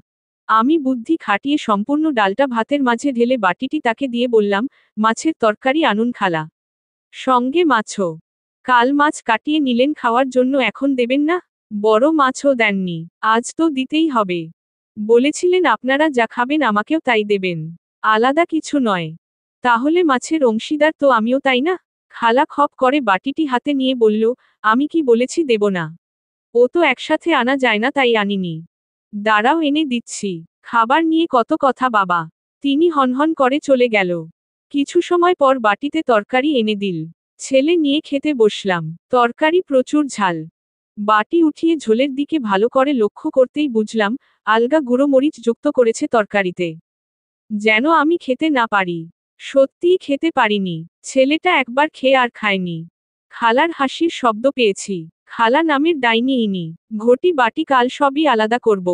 আমি বুদ্ধি খাটিয়ে সম্পূর্ণ ডালটা ভাতের মাঝে ঢেলে বাটিটি তাকে দিয়ে বললাম, মাছের তরকারি আনুন খালা। সঙ্গে মাছও। কাল মাছ কাটিয়ে নিলেন খাওয়ার জন্য, এখন দেবেন না? বড় মাছও দেননি। আজ তো দিতেই হবে। বলেছিলেন আপনারা যা খাবেন আমাকেও তাই দেবেন। আলাদা কিছু নয়। তাহলে মাছের অংশীদার তো আমিও, তাই না? খালা খপ করে বাটিটি হাতে নিয়ে বলল, আমি কি বলেছি দেব না? ও তো একসাথে আনা যায় না, তাই আনিনি। দাঁড়াও এনে দিচ্ছি। খাবার নিয়ে কত কথা বাবা। তিনি হনহন করে চলে গেল। কিছু সময় পর বাটিতে তরকারি এনে দিল। ছেলে নিয়ে খেতে বসলাম। তরকারি প্রচুর ঝাল। বাটি উঠিয়ে ঝোলের দিকে ভালো করে লক্ষ্য করতেই বুঝলাম, আলগা গুঁড়ো মরিচ যুক্ত করেছে তরকারিতে। যেন আমি খেতে না পারি। সত্যিই খেতে পারিনি। ছেলেটা একবার খেয়ে আর খায়নি। খালার হাসির শব্দ পেয়েছি। খালা নামের ডাইনি ইনি। ঘটি বাটি কাল সবই আলাদা করব।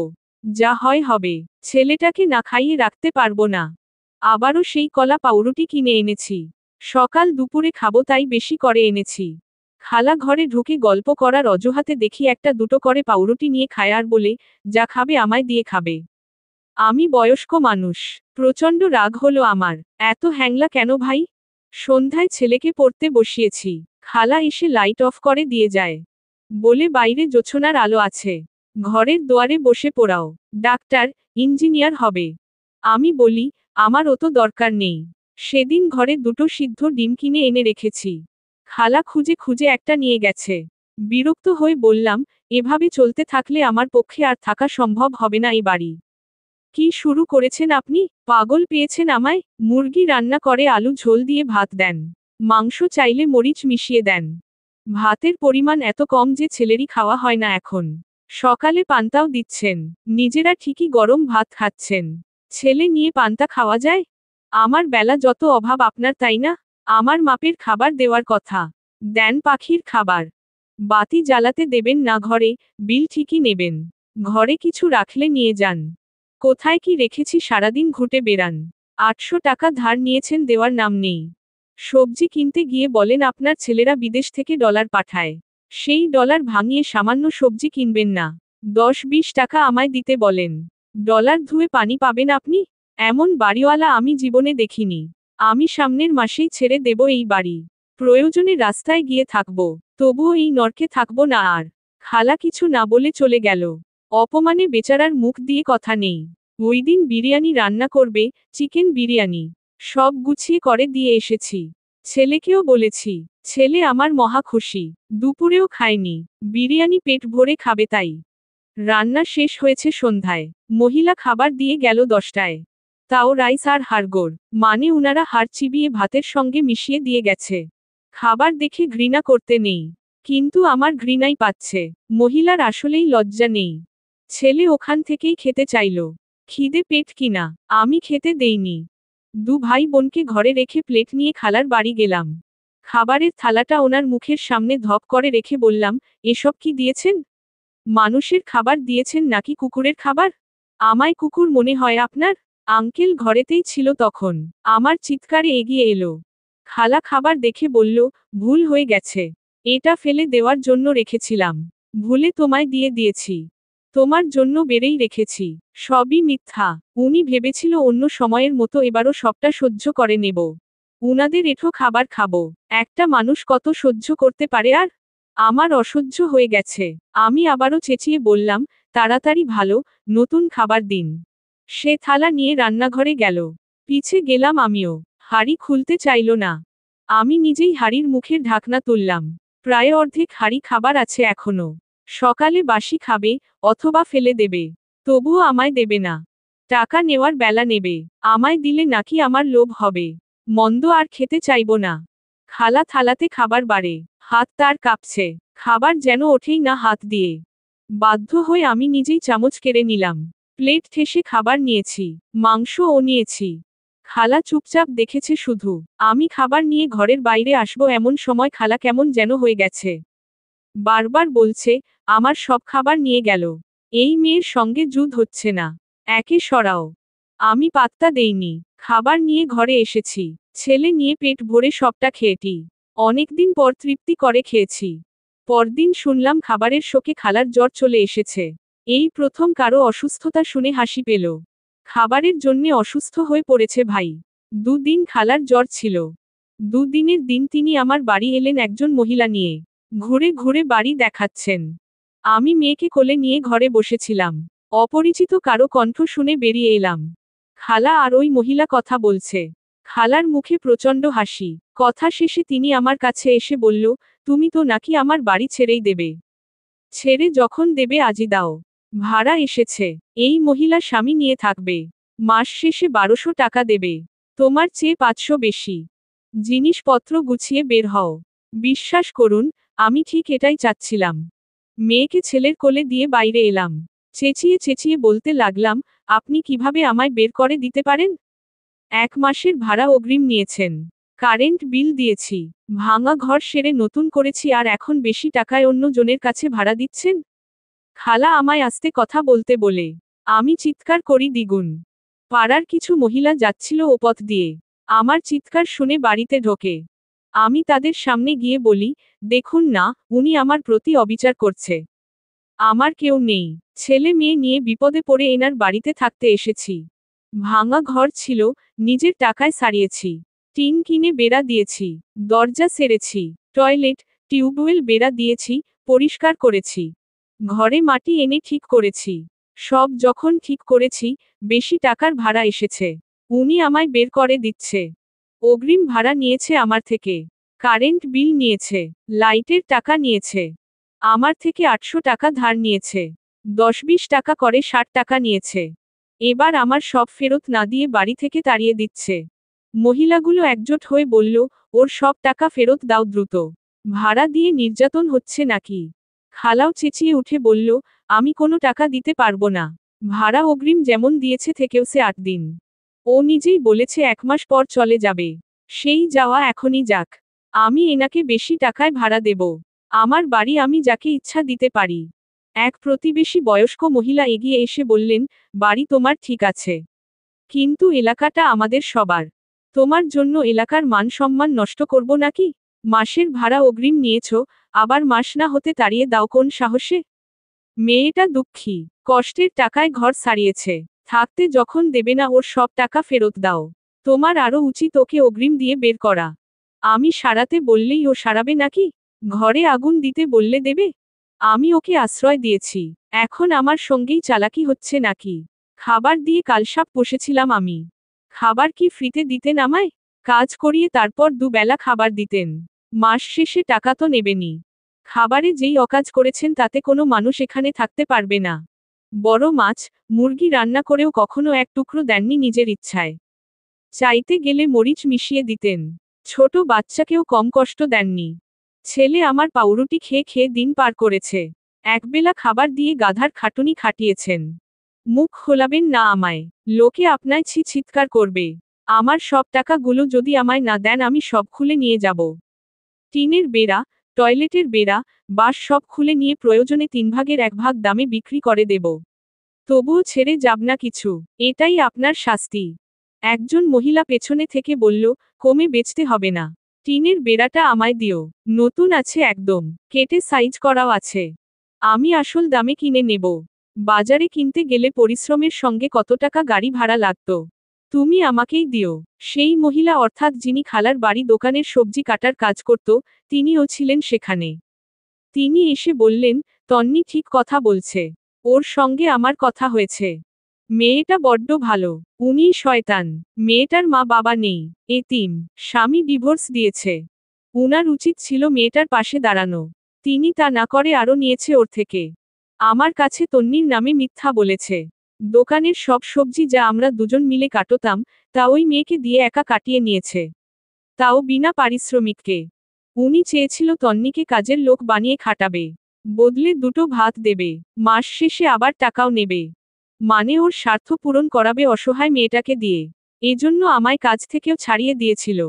যা হয় হবে। ছেলেটাকে না খাইয়ে রাখতে পারবো না। আবারও সেই কলা পাউরুটি কিনে এনেছি। সকাল দুপুরে খাবো তাই বেশি করে এনেছি। খালা ঘরে ঢুকে গল্প করার অজুহাতে দেখি একটা দুটো করে পাউরুটি নিয়ে খায় আর বলে, যা খাবে আমায় দিয়ে খাবে। আমি বয়স্ক মানুষ। প্রচণ্ড রাগ হলো আমার। এত হ্যাংলা কেন ভাই? সন্ধ্যায় ছেলেকে পড়তে বসিয়েছি। খালা এসে লাইট অফ করে দিয়ে যায়। বলে বাইরে জোছনার আলো আছে। ঘরের দুয়ারে বসে পড়াও। ডাক্তার, ইঞ্জিনিয়ার হবে। আমি বলি, আমার অত দরকার নেই। সেদিন ঘরে দুটো সিদ্ধ ডিম কিনে এনে রেখেছি। খালা খুঁজে খুঁজে একটা নিয়ে গেছে। বিরক্ত হয়ে বললাম, এভাবে চলতে থাকলে আমার পক্ষে আর থাকা সম্ভব হবে না এই বাড়ি। কি শুরু করেছেন আপনি? পাগল পেয়েছেন আমায়? মুরগি রান্না করে আলু ঝোল দিয়ে ভাত দেন। মাংস চাইলে মরিচ মিশিয়ে দেন। ভাতের পরিমাণ এত কম যে ছেলেরই খাওয়া হয় না এখন। সকালে পান্তাও দিচ্ছেন। নিজেরা ঠিকই গরম ভাত খাচ্ছেন। ছেলে নিয়ে পান্তা খাওয়া যায়? আমার বেলা যত অভাব আপনার, তাই না? আমার মাপের খাবার দেওয়ার কথা। দেন পাখির খাবার। বাতি জ্বালাতে দেবেন না ঘরে, বিল ঠিকই নেবেন। ঘরে কিছু রাখলে নিয়ে যান। কোথায় কি রেখেছি সারাদিন ঘুটে বেড়ান। 800 টাকা ধার নিয়েছেন, দেওয়ার নাম নেই। সবজি কিনতে গিয়ে বলেন আপনার ছেলেরা বিদেশ থেকে ডলার পাঠায়। সেই ডলার ভাঙিয়ে সামান্য সবজি কিনবেন না। 10-20 টাকা আমায় দিতে বলেন। ডলার ধুয়ে পানি পাবেন আপনি? এমন বাড়িওয়ালা আমি জীবনে দেখিনি। আমি সামনের মাসেই ছেড়ে দেব এই বাড়ি। প্রয়োজনে রাস্তায় গিয়ে থাকব। তবুও এই নরকে থাকব না আর। খালা কিছু না বলে চলে গেল। অপমানে বেচারার মুখ দিয়ে কথা নেই। ওই দিন বিরিয়ানি রান্না করবে, চিকেন বিরিয়ানি। সব গুছিয়ে করে দিয়ে এসেছি। ছেলেকেও বলেছি। ছেলে আমার মহা খুশি। দুপুরেও খায়নি। বিরিয়ানি পেট ভরে খাবে তাই। রান্না শেষ হয়েছে সন্ধ্যায়। মহিলা খাবার দিয়ে গেল 10টায়। তাও রাইস আর হাড়গোড়। মানে উনারা হাড় চিবিয়ে ভাতের সঙ্গে মিশিয়ে দিয়ে গেছে। খাবার দেখে ঘৃণা করতে নেই। কিন্তু আমার ঘৃণাই পাচ্ছে। মহিলার আসলেই লজ্জা নেই। ছেলে ওখান থেকেই খেতে চাইল। খিদে পেট কিনা, আমি খেতে দেইনি। দু ভাই বোনকে ঘরে রেখে প্লেট নিয়ে খালার বাড়ি গেলাম। খাবারের থালাটা ওনার মুখের সামনে ধপ করে রেখে বললাম, এসব কি দিয়েছেন? মানুষের খাবার দিয়েছেন নাকি কুকুরের খাবার? আমায় কুকুর মনে হয় আপনার? আঙ্কেল ঘরেতেই ছিল তখন। আমার চিৎকারে এগিয়ে এলো। খালা খাবার দেখে বলল, ভুল হয়ে গেছে। এটা ফেলে দেওয়ার জন্য রেখেছিলাম। ভুলে তোমায় দিয়ে দিয়েছি। তোমার জন্য বেড়েই রেখেছি। সবই মিথ্যা। উনি ভেবেছিল অন্য সময়ের মতো এবারও সবটা সহ্য করে নেব। উনাদের এঁঠো খাবার খাবো। একটা মানুষ কত সহ্য করতে পারে আর? আমার অসহ্য হয়ে গেছে। আমি আবারও চেঁচিয়ে বললাম, তাড়াতাড়ি ভালো, নতুন খাবার দিন। সে থালা নিয়ে রান্নাঘরে গেল। পিছে গেলাম আমিও। হাঁড়ি খুলতে চাইল না। আমি নিজেই হাঁড়ির মুখের ঢাকনা তুললাম। প্রায় অর্ধেক হাঁড়ি খাবার আছে এখনো। সকালে বাসি খাবে, অথবা ফেলে দেবে। তবুও আমায় দেবে না। টাকা নেওয়ার বেলা নেবে। আমায় দিলে নাকি আমার লোভ হবে। মন্দ আর খেতে চাইব না। খালা থালাতে খাবার বাড়ে। হাত তার কাঁপছে। খাবার যেন ওঠেই না হাত দিয়ে। বাধ্য হয়ে আমি নিজেই চামচ কেড়ে নিলাম। প্লেট ঠেসে খাবার নিয়েছি। মাংসও নিয়েছি। খালা চুপচাপ দেখেছে শুধু। আমি খাবার নিয়ে ঘরের বাইরে আসবো এমন সময় খালা কেমন যেন হয়ে গেছে। বারবার বলছে, আমার সব খাবার নিয়ে গেল। এই মেয়ের সঙ্গে জুদ হচ্ছে না। একে সরাও। আমি পাত্তা দেইনি। খাবার নিয়ে ঘরে এসেছি। ছেলে নিয়ে পেট ভরে সবটা খেয়েটি। অনেকদিন পর তৃপ্তি করে খেয়েছি। পরদিন শুনলাম খাবারের শোকে খালার জ্বর চলে এসেছে। এই প্রথম কারো অসুস্থতা শুনে হাসি পেল। খাবারের জন্যে অসুস্থ হয়ে পড়েছে ভাই। দুদিন খালার জ্বর ছিল। দুদিনের দিন তিনি আমার বাড়ি এলেন একজন মহিলা নিয়ে। ঘুরে ঘুরে বাড়ি দেখাচ্ছেন। আমি মেয়েকে কোলে নিয়ে ঘরে বসেছিলাম। অপরিচিত কারো কণ্ঠ শুনে বেরিয়ে এলাম। খালা আর ওই মহিলা কথা বলছে। খালার মুখে প্রচণ্ড হাসি। কথা শেষে তিনি আমার কাছে এসে বলল, তুমি তো নাকি আমার বাড়ি ছেড়েই দেবে। ছেড়ে যখন দেবে আজই দাও। ভাড়া এসেছে। এই মহিলা স্বামী নিয়ে থাকবে। মাস শেষে 1200 টাকা দেবে। তোমার চেয়ে 500 বেশি। জিনিসপত্র গুছিয়ে বের হও। বিশ্বাস করুন, আমি ঠিক এটাই চাচ্ছিলাম। মেয়েকে ছেলের কোলে দিয়ে বাইরে এলাম। চেঁচিয়ে চেঁচিয়ে বলতে লাগলাম, আপনি কিভাবে আমায় বের করে দিতে পারেন? 1 মাসের ভাড়া অগ্রিম নিয়েছেন। কারেন্ট বিল দিয়েছি। ভাঙা ঘর সেরে নতুন করেছি আর এখন বেশি টাকায় অন্য জনের কাছে ভাড়া দিচ্ছেন? খালা আমায় আস্তে কথা বলতে বলে। আমি চিৎকার করি দ্বিগুণ। পাড়ার কিছু মহিলা যাচ্ছিল ও পথ দিয়ে। আমার চিৎকার শুনে বাড়িতে ঢোকে। আমি তাদের সামনে গিয়ে বলি, দেখুন না, উনি আমার প্রতি অবিচার করছে। আমার কেউ নেই। ছেলে মেয়ে নিয়ে বিপদে পড়ে এনার বাড়িতে থাকতে এসেছি। ভাঙা ঘর ছিল, নিজের টাকায় সারিয়েছি। টিন কিনে বেড়া দিয়েছি। দরজা সেরেছি। টয়লেট, টিউবওয়েল বেড়া দিয়েছি, পরিষ্কার করেছি। ঘরে মাটি এনে ঠিক করেছি। সব যখন ঠিক করেছি, বেশি টাকার ভাড়া এসেছে। উনি আমায় বের করে দিচ্ছে। অগ্রিম ভাড়া নিয়েছে আমার থেকে। কারেন্ট বিল নিয়েছে। লাইটের টাকা নিয়েছে। আমার থেকে 800 টাকা ধার নিয়েছে। 10-20 টাকা করে 60 টাকা নিয়েছে। এবার আমার সব ফেরত না দিয়ে বাড়ি থেকে তাড়িয়ে দিচ্ছে। মহিলাগুলো একজোট হয়ে বলল, ওর সব টাকা ফেরত দাও দ্রুত। ভাড়া দিয়ে নির্যাতন হচ্ছে নাকি? খালাও চেঁচিয়ে উঠে বলল, আমি কোনো টাকা দিতে পারবো না। ভাড়া অগ্রিম যেমন দিয়েছে থেকেও সে 8 দিন। ও নিজেই বলেছে 1 মাস পর চলে যাবে। সেই যাওয়া এখনই যাক। আমি এনাকে বেশি টাকায় ভাড়া দেব। আমার বাড়ি আমি যাকে ইচ্ছা দিতে পারি। এক প্রতিবেশী বয়স্ক মহিলা এগিয়ে এসে বললেন, বাড়ি তোমার ঠিক আছে। কিন্তু এলাকাটা আমাদের সবার। তোমার জন্য এলাকার মান সম্মান নষ্ট করব নাকি? মাসের ভাড়া অগ্রিম নিয়েছ, আবার মাস না হতে তাড়িয়ে দাও কোন সাহসে? মেয়েটা দুঃখী। কষ্টের টাকায় ঘর সারিয়েছে। থাকতে যখন দেবে না ওর সব টাকা ফেরত দাও। তোমার আরও উচিত ওকে অগ্রিম দিয়ে বের করা। আমি সারাতে বললেই ও সারাবে নাকি? ঘরে আগুন দিতে বললে দেবে? আমি ওকে আশ্রয় দিয়েছি। এখন আমার সঙ্গেই চালাকি হচ্ছে নাকি? খাবার দিয়ে কালসাপ বসেছিলাম আমি। খাবার কি ফ্রিতে দিতেন আমায়? কাজ করিয়ে তারপর দুবেলা খাবার দিতেন। মাস শেষে টাকা তো নেবেনি। খাবারে যেই অকাজ করেছেন তাতে কোনো মানুষ এখানে থাকতে পারবে না। বড় মাছ, মুরগি রান্না করেও কখনো এক টুকরো দেননি নিজের ইচ্ছায়। চাইতে গেলে মরিচ মিশিয়ে দিতেন। ছোট বাচ্চাকেও কম কষ্ট দেননি। ছেলে আমার পাউরুটি খেয়ে খেয়ে দিন পার করেছে। একবেলা খাবার দিয়ে গাধার খাটুনি খাটিয়েছেন। মুখ খোলাবেন না আমায়। লোকে আপনায় ছি চিৎকার করবে। আমার সব টাকাগুলো যদি আমায় না দেন আমি সব খুলে নিয়ে যাব। টিনের বেড়া, টয়লেটের বেড়া, বাঁশ সব খুলে নিয়ে প্রয়োজনে 3 ভাগের 1 ভাগ দামে বিক্রি করে দেব। তবুও ছেড়ে যাব না কিছু। এটাই আপনার শাস্তি। একজন মহিলা পেছনে থেকে বলল, কমে বেচতে হবে না। টিনের বেড়াটা আমায় দিও। নতুন আছে একদম। কেটে সাইজ করাও আছে। আমি আসল দামে কিনে নেব। বাজারে কিনতে গেলে পরিশ্রমের সঙ্গে কত টাকা গাড়ি ভাড়া লাগতো। তুমি আমাকেই দিও। সেই মহিলা অর্থাৎ যিনি খালার বাড়ি দোকানের সবজি কাটার কাজ করত, তিনিও ছিলেন সেখানে। তিনি এসে বললেন, তন্নি ঠিক কথা বলছে। ওর সঙ্গে আমার কথা হয়েছে। মেয়েটা বড্ড ভালো। উনিই শয়তান। মেয়েটার মা বাবা নেই। এতিম। স্বামী ডিভোর্স দিয়েছে। উনার উচিত ছিল মেয়েটার পাশে দাঁড়ানো। তিনি তা না করে আরও নিয়েছে ওর থেকে। আমার কাছে তন্নির নামে মিথ্যা বলেছে। দোকানের সব সবজি যা আমরা দুজন মিলে কাটতাম, তা ওই মেয়েকে দিয়ে একা কাটিয়ে নিয়েছে। তাও বিনা পারিশ্রমিককে। উনি চেয়েছিল তন্নিকে কাজের লোক বানিয়ে খাটাবে। বদলে দুটো ভাত দেবে। মাস শেষে আবার টাকাও নেবে। মানে ওর স্বার্থ পূরণ করাবে অসহায় মেয়েটাকে দিয়ে। এজন্য আমায় কাজ থেকেও ছাড়িয়ে দিয়েছিল।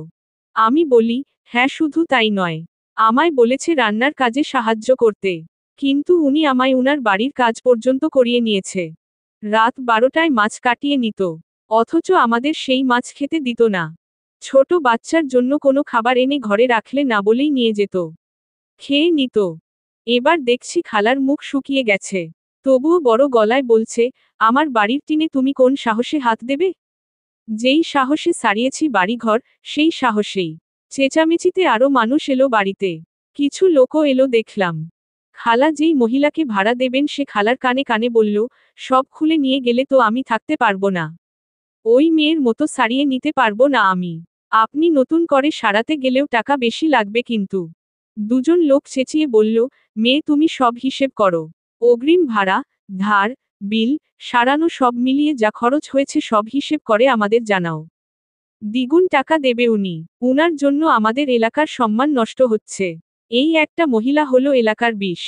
আমি বলি, হ্যাঁ শুধু তাই নয়। আমায় বলেছে রান্নার কাজে সাহায্য করতে। কিন্তু উনি আমায় উনার বাড়ির কাজ পর্যন্ত করিয়ে নিয়েছে। রাত 12টায় মাছ কাটিয়ে নিত। অথচ আমাদের সেই মাছ খেতে দিত না। ছোট বাচ্চার জন্য কোনো খাবার এনে ঘরে রাখলে না বলেই নিয়ে যেত। খেয়ে নিত। এবার দেখছি খালার মুখ শুকিয়ে গেছে। তবুও বড় গলায় বলছে, আমার বাড়ির টিনে তুমি কোন সাহসে হাত দেবে? যেই সাহসে সারিয়েছি বাড়িঘর, সেই সাহসেই। চেঁচামেচিতে আরো মানুষ এলো বাড়িতে। কিছু লোকও এলো দেখলাম। খালা যেই মহিলাকে ভাড়া দেবেন সে খালার কানে কানে বলল, সব খুলে নিয়ে গেলে তো আমি থাকতে পারবো না। ওই মেয়ের মতো সারিয়ে নিতে পারবো না আমি। আপনি নতুন করে সারাতে গেলেও টাকা বেশি লাগবে কিন্তু। দুজন লোক চেঁচিয়ে বলল, মেয়ে তুমি সব হিসেব করো। অগ্রিম ভাড়া, ধার, বিল, সারানো সব মিলিয়ে যা খরচ হয়েছে সব হিসেব করে আমাদের জানাও। দ্বিগুণ টাকা দেবে উনি। উনার জন্য আমাদের এলাকার সম্মান নষ্ট হচ্ছে। এই একটা মহিলা হলো এলাকার বিষ।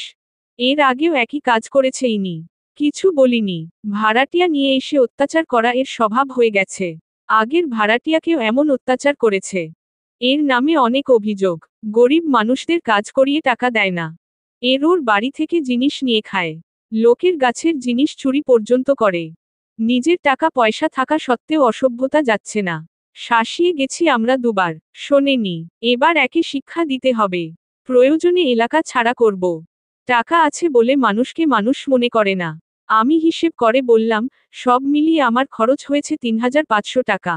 এর আগেও একই কাজ করেছে ইনি। কিছু বলিনি। ভাড়াটিয়া নিয়ে এসে অত্যাচার করা এর স্বভাব হয়ে গেছে। আগের ভাড়াটিয়াকেও এমন অত্যাচার করেছে। এর নামে অনেক অভিযোগ। গরিব মানুষদের কাজ করিয়ে টাকা দেয় না। এর ওর বাড়ি থেকে জিনিস নিয়ে খায়। লোকের গাছের জিনিস চুরি পর্যন্ত করে। নিজের টাকা পয়সা থাকা সত্ত্বেও অসভ্যতা যাচ্ছে না। শাসিয়ে গেছি আমরা দুবার, শোনেনি। এবার একে শিক্ষা দিতে হবে। প্রয়োজনে এলাকা ছাড়া করব। টাকা আছে বলে মানুষকে মানুষ মনে করে না। আমি হিসেব করে বললাম, সব মিলিয়ে আমার খরচ হয়েছে ৩৫০০ টাকা।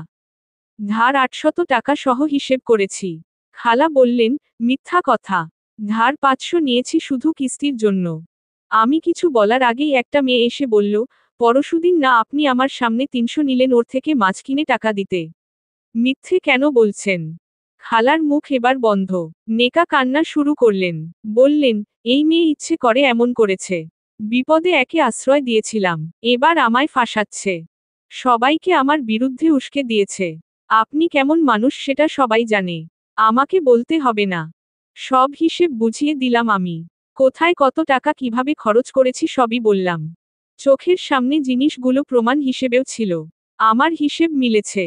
ধার ৮০০ টাকা সহ হিসেব করেছি। খালা বললেন, মিথ্যা কথা। ধার ৫০০ নিয়েছি শুধু কিস্তির জন্য। আমি কিছু বলার আগেই একটা মেয়ে এসে বলল, পরশুদিন না আপনি আমার সামনে ৩০০ নিলেন ওর থেকে মাছ কিনে টাকা দিতে। মিথ্যে কেন বলছেন? খালার মুখ এবার বন্ধ। নেকা কান্না শুরু করলেন। বললেন, এই মেয়ে ইচ্ছে করে এমন করেছে। বিপদে একে আশ্রয় দিয়েছিলাম। এবার আমায় ফাঁসাচ্ছে। সবাইকে আমার বিরুদ্ধে উস্কে দিয়েছে। আপনি কেমন মানুষ সেটা সবাই জানে। আমাকে বলতে হবে না। সব হিসেব বুঝিয়ে দিলাম আমি। কোথায় কত টাকা কিভাবে খরচ করেছি সবই বললাম। চোখের সামনে জিনিসগুলো প্রমাণ হিসেবেও ছিল। আমার হিসেব মিলেছে।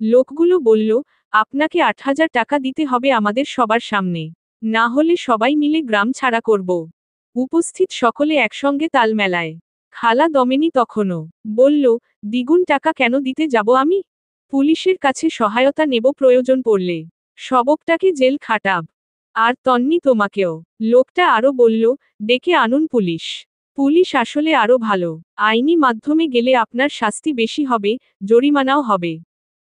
লোকগুলো বলল, আপনাকে ৮০০০ টাকা দিতে হবে আমাদের সবার সামনে। না হলে সবাই মিলে গ্রাম ছাড়া করব। উপস্থিত সকলে একসঙ্গে তাল মেলায়। খালা দমেনি তখনও। বলল, দ্বিগুণ টাকা কেন দিতে যাব আমি? পুলিশের কাছে সহায়তা নেব প্রয়োজন পড়লে। সবকটাকে জেল খাটাব। আর তন্নি তোমাকেও। লোকটা আরো বলল, ডেকে আনুন পুলিশ। পুলিশ আসলে আরো ভালো। আইনি মাধ্যমে গেলে আপনার শাস্তি বেশি হবে, জরিমানাও হবে।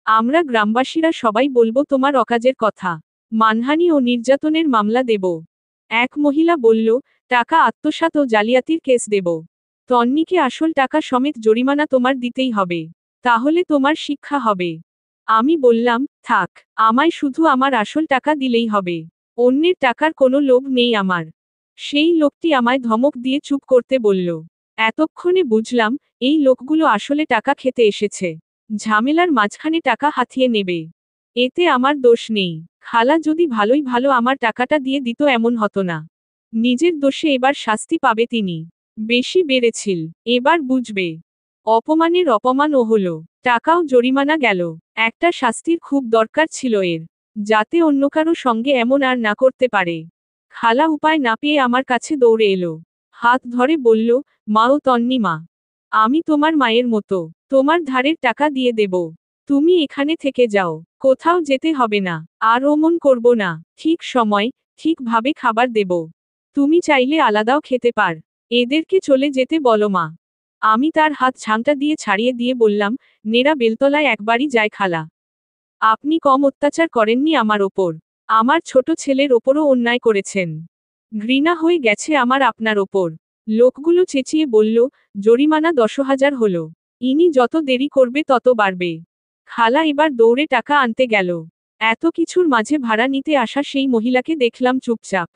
আমরা গ্রামবাসীরা সবাই বলবো তোমার অকাজের কথা। মানহানি ও নির্যাতনের মামলা দেব। এক মহিলা বলল, টাকা আত্মসাৎ ও জালিয়াতির কেস দেব। তন্নিকে আসল টাকা সমেত জরিমানা তোমার দিতেই হবে। তাহলে তোমার শিক্ষা হবে। আমি বললাম, থাক, আমায় শুধু আমার আসল টাকা দিলেই হবে। অন্যের টাকার কোনো লোভ নেই আমার। সেই লোকটি আমায় ধমক দিয়ে চুপ করতে বলল। এতক্ষণে বুঝলাম, এই লোকগুলো আসলে টাকা খেতে এসেছে। ঝামেলার মাঝখানে টাকা হাতিয়ে নেবে। এতে আমার দোষ নেই। খালা যদি ভালোই ভালো আমার টাকাটা দিয়ে দিত এমন হতো না। নিজের দোষে এবার শাস্তি পাবে তিনি। বেশি বেড়েছিল। এবার বুঝবে। অপমানের অপমান ও হলো। টাকাও জরিমানা গেল। একটা শাস্তির খুব দরকার ছিল এর। যাতে অন্য কারো সঙ্গে এমন আর না করতে পারে। খালা উপায় না পেয়ে আমার কাছে দৌড়ে এলো। হাত ধরে বলল, মা ও তন্নি মা। আমি তোমার মায়ের মতো। তোমার ধারের টাকা দিয়ে দেব। তুমি এখানে থেকে যাও। কোথাও যেতে হবে না। আর অমন করব না। ঠিক সময়, ঠিকভাবে খাবার দেব। তুমি চাইলে আলাদাও খেতে পার। এদেরকে চলে যেতে বলো মা। আমি তার হাত ঝাঁটা দিয়ে ছাড়িয়ে দিয়ে বললাম, নেড়া বেলতলায় একবারই যায় খালা। আপনি কম অত্যাচার করেননি আমার ওপর। আমার ছোট ছেলের ওপরও অন্যায় করেছেন। ঘৃণা হয়ে গেছে আমার আপনার ওপর। লোকগুলো চেঁচিয়ে বলল, জরিমানা ১০,০০০ হলো। ইনি যত দেরি করবে তত বাড়বে। খালা এবার দৌড়ে টাকা আনতে গেল। এত কিছুর মাঝে ভাড়া নিতে আসা সেই মহিলাকে দেখলাম চুপচাপ।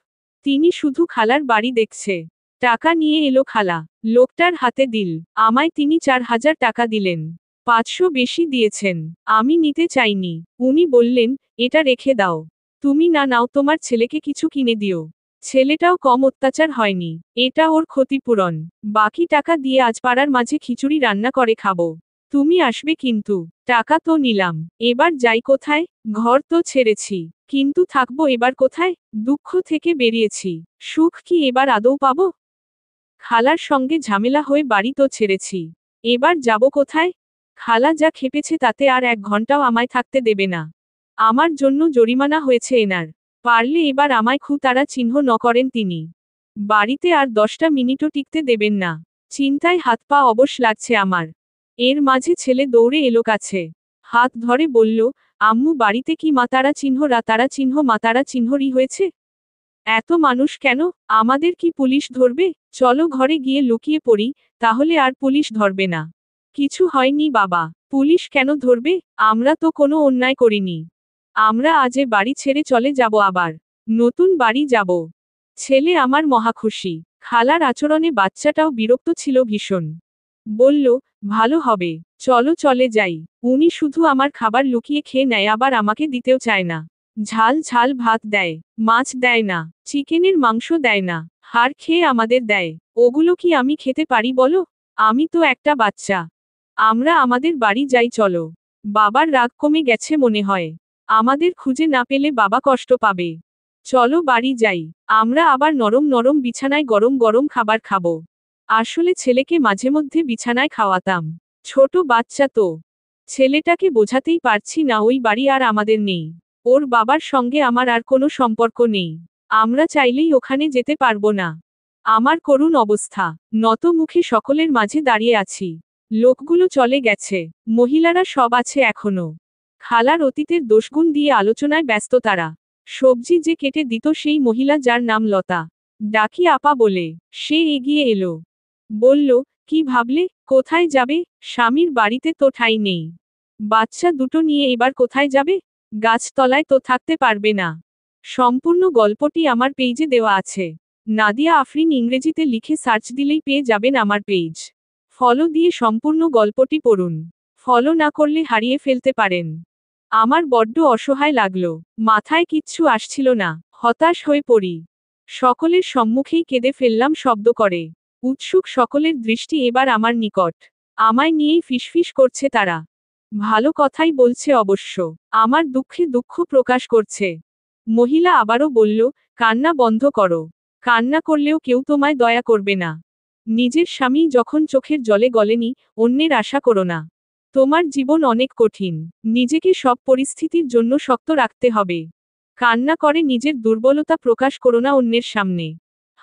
তিনি শুধু খালার বাড়ি দেখছে। টাকা নিয়ে এলো খালা। লোকটার হাতে দিল। আমায় তিনি ৪,০০০ টাকা দিলেন। ৫০০ বেশি দিয়েছেন। আমি নিতে চাইনি। উনি বললেন, এটা রেখে দাও। তুমি না নাও তোমার ছেলেকে কিছু কিনে দিও। ছেলেটাও কম অত্যাচার হয়নি। এটা ওর ক্ষতিপূরণ। বাকি টাকা দিয়ে আজ পাড়ার মাঝে খিচুড়ি রান্না করে খাবো। তুমি আসবে কিন্তু। টাকা তো নিলাম। এবার যাই কোথায়? ঘর তো ছেড়েছি। কিন্তু থাকবো এবার কোথায়? দুঃখ থেকে বেরিয়েছি। সুখ কি এবার আদৌ পাবো? খালার সঙ্গে ঝামেলা হয়ে বাড়ি তো ছেড়েছি। এবার যাব কোথায়? খালা যা খেপেছে তাতে আর ১ ঘন্টাও আমায় থাকতে দেবে না। আমার জন্য জরিমানা হয়েছে এনার। পারলে এবার আমায় তারা চিহ্ন ন করেন তিনি। বাড়িতে আর 10টা মিনিটও টিকতে দেবেন না। চিন্তায় হাত পা অবশ লাগছে আমার। এর মাঝে ছেলে দৌড়ে এলো কাছে। হাত ধরে বলল, আম্মু বাড়িতে কি মাতারা চিহ্ন রাতারা চিহ্ন মাতারা চিহ্নরই হয়েছে? এত মানুষ কেন? আমাদের কি পুলিশ ধরবে? চলো ঘরে গিয়ে লুকিয়ে পড়ি, তাহলে আর পুলিশ ধরবে না। কিছু হয়নি বাবা, পুলিশ কেন ধরবে? আমরা তো কোনো অন্যায় করিনি। আমরা আজে বাড়ি ছেড়ে চলে যাব আবার। নতুন বাড়ি যাব। ছেলে আমার মহা খুশি। খালার আচরণে বাচ্চাটাও বিরক্ত ছিল ভীষণ। বলল, ভালো হবে, চলো চলে যাই। উনি শুধু আমার খাবার লুকিয়ে খেয়ে নেয়, আবার আমাকে দিতেও চায় না। ঝাল ঝাল ভাত দেয়, মাছ দেয় না, চিকেনের মাংস দেয় না, হাড় খেয়ে আমাদের দেয়। ওগুলো কি আমি খেতে পারি বলো? আমি তো একটা বাচ্চা। আমরা আমাদের বাড়ি যাই চলো। বাবার রাগ কমে গেছে মনে হয়। আমাদের খুঁজে না পেলে বাবা কষ্ট পাবে। চলো বাড়ি যাই। আমরা আবার নরম নরম বিছানায় গরম গরম খাবার খাবো। আসলে ছেলেকে মাঝে মধ্যে বিছানায় খাওয়াতাম। ছোট বাচ্চা তো। ছেলেটাকে বোঝাতেই পারছি না ওই বাড়ি আর আমাদের নেই। ওর বাবার সঙ্গে আমার আর কোনো সম্পর্ক নেই। আমরা চাইলেই ওখানে যেতে পারবো না। আমার করুণ অবস্থা। নত মুখে সকলের মাঝে দাঁড়িয়ে আছি। লোকগুলো চলে গেছে, মহিলারা সব আছে এখনো। খালার অতীতের দোষগুণ দিয়ে আলোচনায় ব্যস্ত তারা। সবজি যে কেটে দিত সেই মহিলা, যার নাম লতা। ডাকি আপা বলে, সে এগিয়ে এলো। বলল, কি ভাবলে? কোথায় যাবে? স্বামীর বাড়িতে তো ঠাঁই নেই। বাচ্চা দুটো নিয়ে এবার কোথায় যাবে? গাছতলায় তো থাকতে পারবে না। সম্পূর্ণ গল্পটি আমার পেজে দেওয়া আছে। নাদিয়া আফরিন ইংরেজিতে লিখে সার্চ দিলেই পেয়ে যাবেন আমার পেজ। ফলো দিয়ে সম্পূর্ণ গল্পটি পড়ুন। ফলো না করলে হারিয়ে ফেলতে পারেন। আমার বড্ড অসহায় লাগলো। মাথায় কিচ্ছু আসছিল না। হতাশ হয়ে পড়ি। সকলের সম্মুখেই কেঁদে ফেললাম শব্দ করে। উৎসুক সকলের দৃষ্টি এবার আমার নিকট। আমায় নিয়েই ফিসফিস করছে তারা। ভালো কথাই বলছে অবশ্য। আমার দুঃখে দুঃখ প্রকাশ করছে। মহিলা আবারও বলল, কান্না বন্ধ করো। কান্না করলেও কেউ তোমায় দয়া করবে না। নিজের স্বামী যখন চোখের জলে গলেনি, অন্যের আশা করো না। তোমার জীবন অনেক কঠিন। নিজেকে সব পরিস্থিতির জন্য শক্ত রাখতে হবে। কান্না করে নিজের দুর্বলতা প্রকাশ করো না অন্যের সামনে।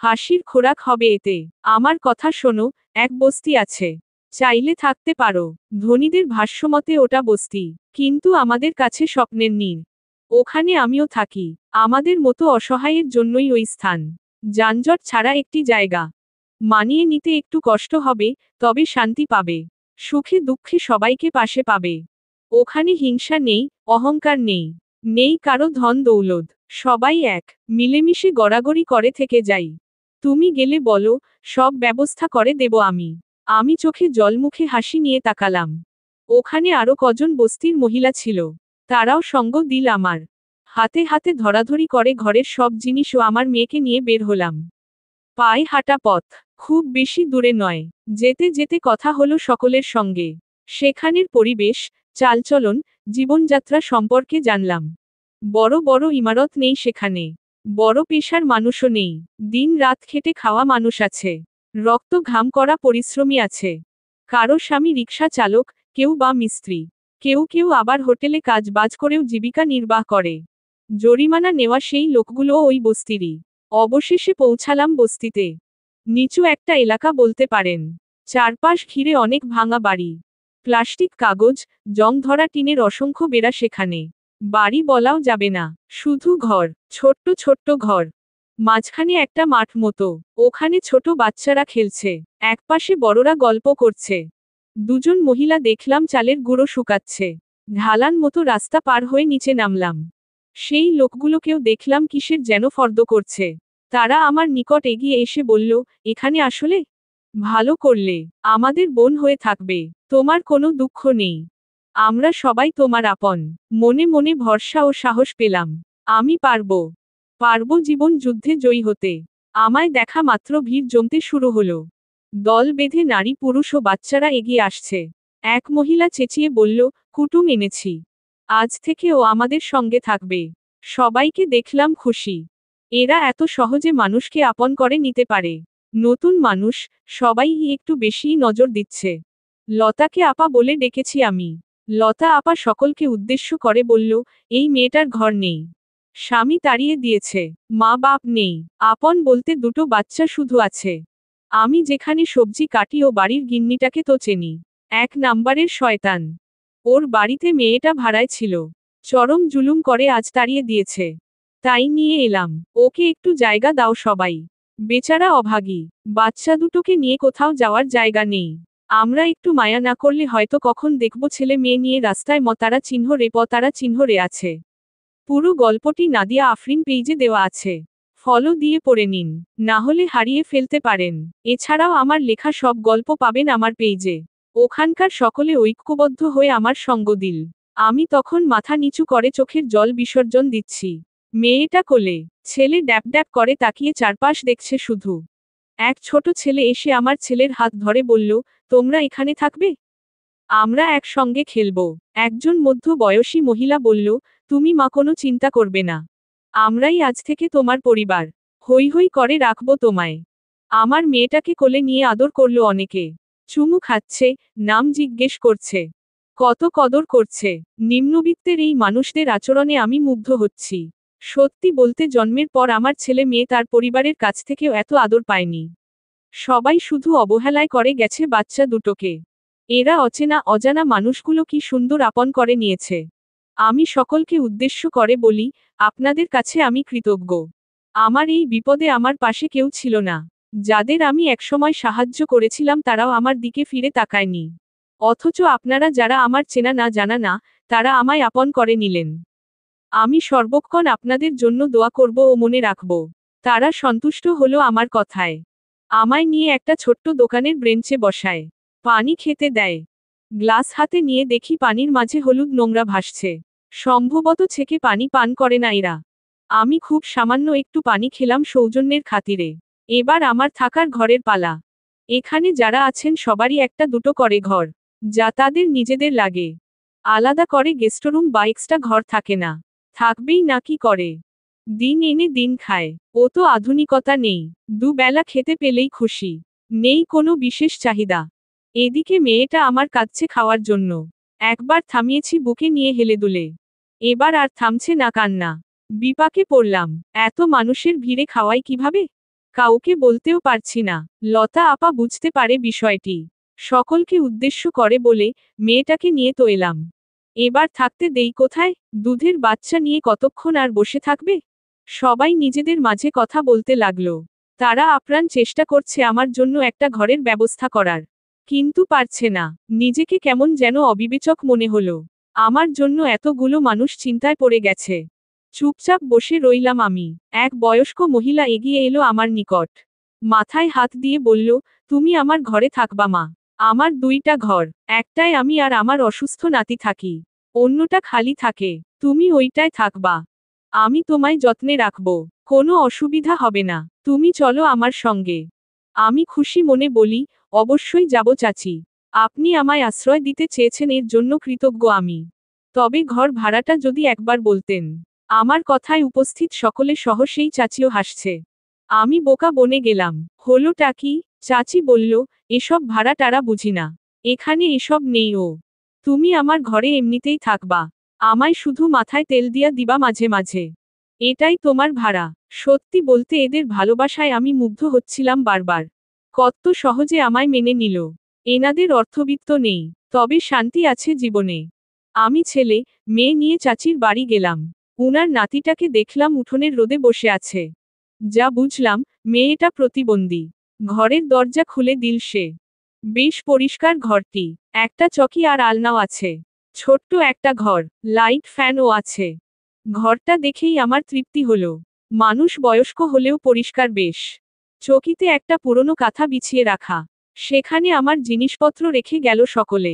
হাসির খোরাক হবে এতে। আমার কথা শোনো, এক বস্তি আছে। চাইলে থাকতে পারো। ধনীদের ভাষ্যমতে ওটা বস্তি। কিন্তু আমাদের কাছে স্বপ্নের নীড়। ওখানে আমিও থাকি। আমাদের মতো অসহায়ের জন্যই ওই স্থান। যানজট ছাড়া একটি জায়গা। মানিয়ে নিতে একটু কষ্ট হবে, তবে শান্তি পাবে। সুখে দুঃখে সবাইকে পাশে পাবে। ওখানে হিংসা নেই, অহংকার নেই। নেই কারো ধন দৌলত। সবাই এক, মিলেমিশে গড়াগড়ি করে থেকে যাই। তুমি গেলে বলো, সব ব্যবস্থা করে দেব আমি। আমি চোখে জল মুখে হাসি নিয়ে তাকালাম। ওখানে আরো কজন বস্তির মহিলা ছিল। তারাও সঙ্গ দিল আমার। হাতে হাতে ধরাধরি করে ঘরের সব জিনিস ও আমার মেয়েকে নিয়ে বের হলাম। পায়ে হাঁটা পথ। খুব বেশি দূরে নয়। যেতে যেতে কথা হলো সকলের সঙ্গে। সেখানের পরিবেশ, চালচলন, জীবনযাত্রা সম্পর্কে জানলাম। বড় বড় ইমারত নেই সেখানে। বড় পেশার মানুষও নেই। দিন রাত খেটে খাওয়া মানুষ আছে। রক্ত ঘাম করা পরিশ্রমী আছে। কারো স্বামী রিকশা চালক, কেউ বা মিস্ত্রি। কেউ কেউ আবার হোটেলে কাজ বাজ করেও জীবিকা নির্বাহ করে। জরিমানা নেওয়া সেই লোকগুলোও ওই বস্তিরই। অবশেষে পৌঁছালাম বস্তিতে। নিচু একটা এলাকা বলতে পারেন। চারপাশ ঘিরে অনেক ভাঙা বাড়ি। প্লাস্টিক কাগজ, জং ধরা টিনের অসংখ্য বেড়া সেখানে। বাড়ি বলাও যাবে না, শুধু ঘর, ছোট্ট ছোট্ট ঘর। মাঝখানে একটা মাঠ মতো। ওখানে ছোট বাচ্চারা খেলছে। একপাশে বড়রা গল্প করছে। দুজন মহিলা দেখলাম চালের গুঁড়ো শুকাচ্ছে। ঢালান মতো রাস্তা পার হয়ে নিচে নামলাম। সেই লোকগুলোকেও দেখলাম কিসের যেন ফর্দ করছে। তারা আমার নিকট এগিয়ে এসে বলল, এখানে আসলে ভালো করলে। আমাদের বোন হয়ে থাকবে। তোমার কোনো দুঃখ নেই। আমরা সবাই তোমার আপন। মনে মনে ভরসা ও সাহস পেলাম। আমি পারবো। পারবো জীবন যুদ্ধে জয়ী হতে। আমায় দেখা মাত্র ভিড় জমতে শুরু হলো। দল বেঁধে নারী পুরুষ ও বাচ্চারা এগিয়ে আসছে। এক মহিলা চেঁচিয়ে বলল, কুটুম এনেছি। আজ থেকে ও আমাদের সঙ্গে থাকবে। সবাইকে দেখলাম খুশি। এরা এত সহজে মানুষকে আপন করে নিতে পারে। নতুন মানুষ, সবাই একটু বেশিই নজর দিচ্ছে। লতাকে আপা বলে ডেকেছি আমি। লতা আপা সকলকে উদ্দেশ্য করে বলল, এই মেয়েটার ঘর নেই, স্বামী তাড়িয়ে দিয়েছে, মা বাপ নেই, আপন বলতে দুটো বাচ্চা শুধু আছে। আমি যেখানে সবজি কাটি ও বাড়ির গিন্নিটাকে তো চেনি, 1 নাম্বারের শয়তান। ওর বাড়িতে মেয়েটা ভাড়ায় ছিল, চরম জুলুম করে আজ তাড়িয়ে দিয়েছে। তাই নিয়ে এলাম, ওকে একটু জায়গা দাও সবাই। বেচারা অভাগী, বাচ্চা দুটোকে নিয়ে কোথাও যাওয়ার জায়গা নেই। আমরা একটু মায়া না করলে হয়তো কখন দেখব ছেলে মেয়ে নিয়ে রাস্তায় মতারা চিহ্ন রে পতারা চিহ্ন রে আছে। পুরো গল্পটি নাদিয়া আফরিন পেইজে দেওয়া আছে, ফলো দিয়ে পড়ে নিন, না হলে হারিয়ে ফেলতে পারেন। এছাড়াও আমার লেখা সব গল্প পাবেন আমার পেইজে, ওখানকার সকলে ঐক্যবদ্ধ হয়ে আমার সঙ্গ দিল। আমি তখন মাথা নিচু করে চোখের জল বিসর্জন দিচ্ছি। মেয়েটা কোলে, ছেলে ড্যাপ ড্যাপ করে তাকিয়ে চারপাশ দেখছে শুধু। এক ছোট ছেলে এসে আমার ছেলের হাত ধরে বলল, তোমরা এখানে থাকবে, আমরা একসঙ্গে খেলব। একজন মধ্যবয়সী মহিলা বলল, তুমি মা কোনো চিন্তা করবে না, আমরাই আজ থেকে তোমার পরিবার, হৈ হৈ করে রাখবো তোমায়। আমার মেয়েটাকে কোলে নিয়ে আদর করল অনেকে, চুমু খাচ্ছে, নাম জিজ্ঞেস করছে, কত কদর করছে। নিম্নবিত্তের এই মানুষদের আচরণে আমি মুগ্ধ হচ্ছি। সত্যি বলতে জন্মের পর আমার ছেলে মেয়ে তার পরিবারের কাছ থেকেও এত আদর পায়নি। সবাই শুধু অবহেলায় করে গেছে বাচ্চা দুটোকে। এরা অচেনা অজানা মানুষগুলো কি সুন্দর আপন করে নিয়েছে। আমি সকলকে উদ্দেশ্য করে বলি, আপনাদের কাছে আমি কৃতজ্ঞ। আমার এই বিপদে আমার পাশে কেউ ছিল না। যাদের আমি একসময় সাহায্য করেছিলাম তারাও আমার দিকে ফিরে তাকায়নি। অথচ আপনারা যারা আমার চেনা না জানা না, তারা আমায় আপন করে নিলেন। আমি সর্বক্ষণ আপনাদের জন্য দোয়া করব ও মনে রাখব। তারা সন্তুষ্ট হলো আমার কথায়। আমায় নিয়ে একটা ছোট্ট দোকানের ব্রেঞ্চে বসায়, পানি খেতে দেয়। গ্লাস হাতে নিয়ে দেখি পানির মাঝে হলুদ নোংরা ভাসছে। সম্ভবত ছেঁকে পানি পান করে না এরা। আমি খুব সামান্য একটু পানি খেলাম সৌজন্যের খাতিরে। এবার আমার থাকার ঘরের পালা। এখানে যারা আছেন সবারই একটা দুটো করে ঘর, যা তাদের নিজেদের লাগে। আলাদা করে গেস্টরুম বা এক্সট্রা ঘর থাকে না। থাকবেই না কি করে, দিন এনে দিন খায়। ও তো আধুনিকতা নেই, দুবেলা খেতে পেলেই খুশি, নেই কোনো বিশেষ চাহিদা। এদিকে মেয়েটা আমার কাঁদছে খাওয়ার জন্য। একবার থামিয়েছি বুকে নিয়ে হেলে দুলে, এবার আর থামছে না কান্না। বিপাকে পড়লাম, এত মানুষের ভিড়ে খাওয়াই কিভাবে, কাউকে বলতেও পারছি না। লতা আপা বুঝতে পারে বিষয়টি, সকলকে উদ্দেশ্য করে বলে, মেয়েটাকে নিয়ে তো এলাম, এবার থাকতে দেই কোথায়, দুধের বাচ্চা নিয়ে কতক্ষণ আর বসে থাকবে। সবাই নিজেদের মাঝে কথা বলতে লাগলো। তারা আপ্রাণ চেষ্টা করছে আমার জন্য একটা ঘরের ব্যবস্থা করার, কিন্তু পারছে না। নিজেকে কেমন যেন অবিবেচক মনে হলো। আমার জন্য এতগুলো মানুষ চিন্তায় পড়ে গেছে। চুপচাপ বসে রইলাম আমি। এক বয়স্ক মহিলা এগিয়ে এলো আমার নিকট, মাথায় হাত দিয়ে বলল, তুমি আমার ঘরে থাকবা মা। আমার 2টা ঘর, একটায় আমি আর আমার অসুস্থ নাতি থাকি, অন্যটা খালি থাকে, তুমি ওইটায় থাকবা। আমি তোমায় যত্নে রাখব, কোনো অসুবিধা হবে না, তুমি চলো আমার সঙ্গে। আমি খুশি মনে বলি, অবশ্যই যাব চাচি, আপনি আমায় আশ্রয় দিতে চেয়েছেন এর জন্য কৃতজ্ঞ আমি। তবে ঘর ভাড়াটা যদি একবার বলতেন। আমার কথায় উপস্থিত সকলে সহ সেই চাচিও হাসছে। আমি বোকা বনে গেলাম, হলোটা কি? চাচি বলল, এসব ভাড়া টারা বুঝি না, এখানে এসব নেই ও, তুমি আমার ঘরে এমনিতেই থাকবা, আমায় শুধু মাথায় তেল দিয়া দিবা মাঝে মাঝে, এটাই তোমার ভাড়া। সত্যি বলতে এদের ভালোবাসায় আমি মুগ্ধ হচ্ছিলাম বারবার। কত সহজে আমায় মেনে নিল। এনাদের অর্থবিত্ত নেই, তবে শান্তি আছে জীবনে। আমি ছেলে মেয়ে নিয়ে চাচির বাড়ি গেলাম। উনার নাতিটাকে দেখলাম উঠোনের রোদে বসে আছে। যা বুঝলাম, মেয়েটা প্রতিবন্ধী। ঘরের দরজা খুলে দিল সে। বেশ পরিষ্কার ঘরটি, একটা চকি আর আলনাও আছে। ছোট্ট একটা ঘর, লাইট ফ্যানও আছে। ঘরটা দেখেই আমার তৃপ্তি হলো। মানুষ বয়স্ক হলেও পরিষ্কার বেশ। চকিতে একটা পুরনো কাঁথা বিছিয়ে রাখা, সেখানে আমার জিনিসপত্র রেখে গেল সকলে।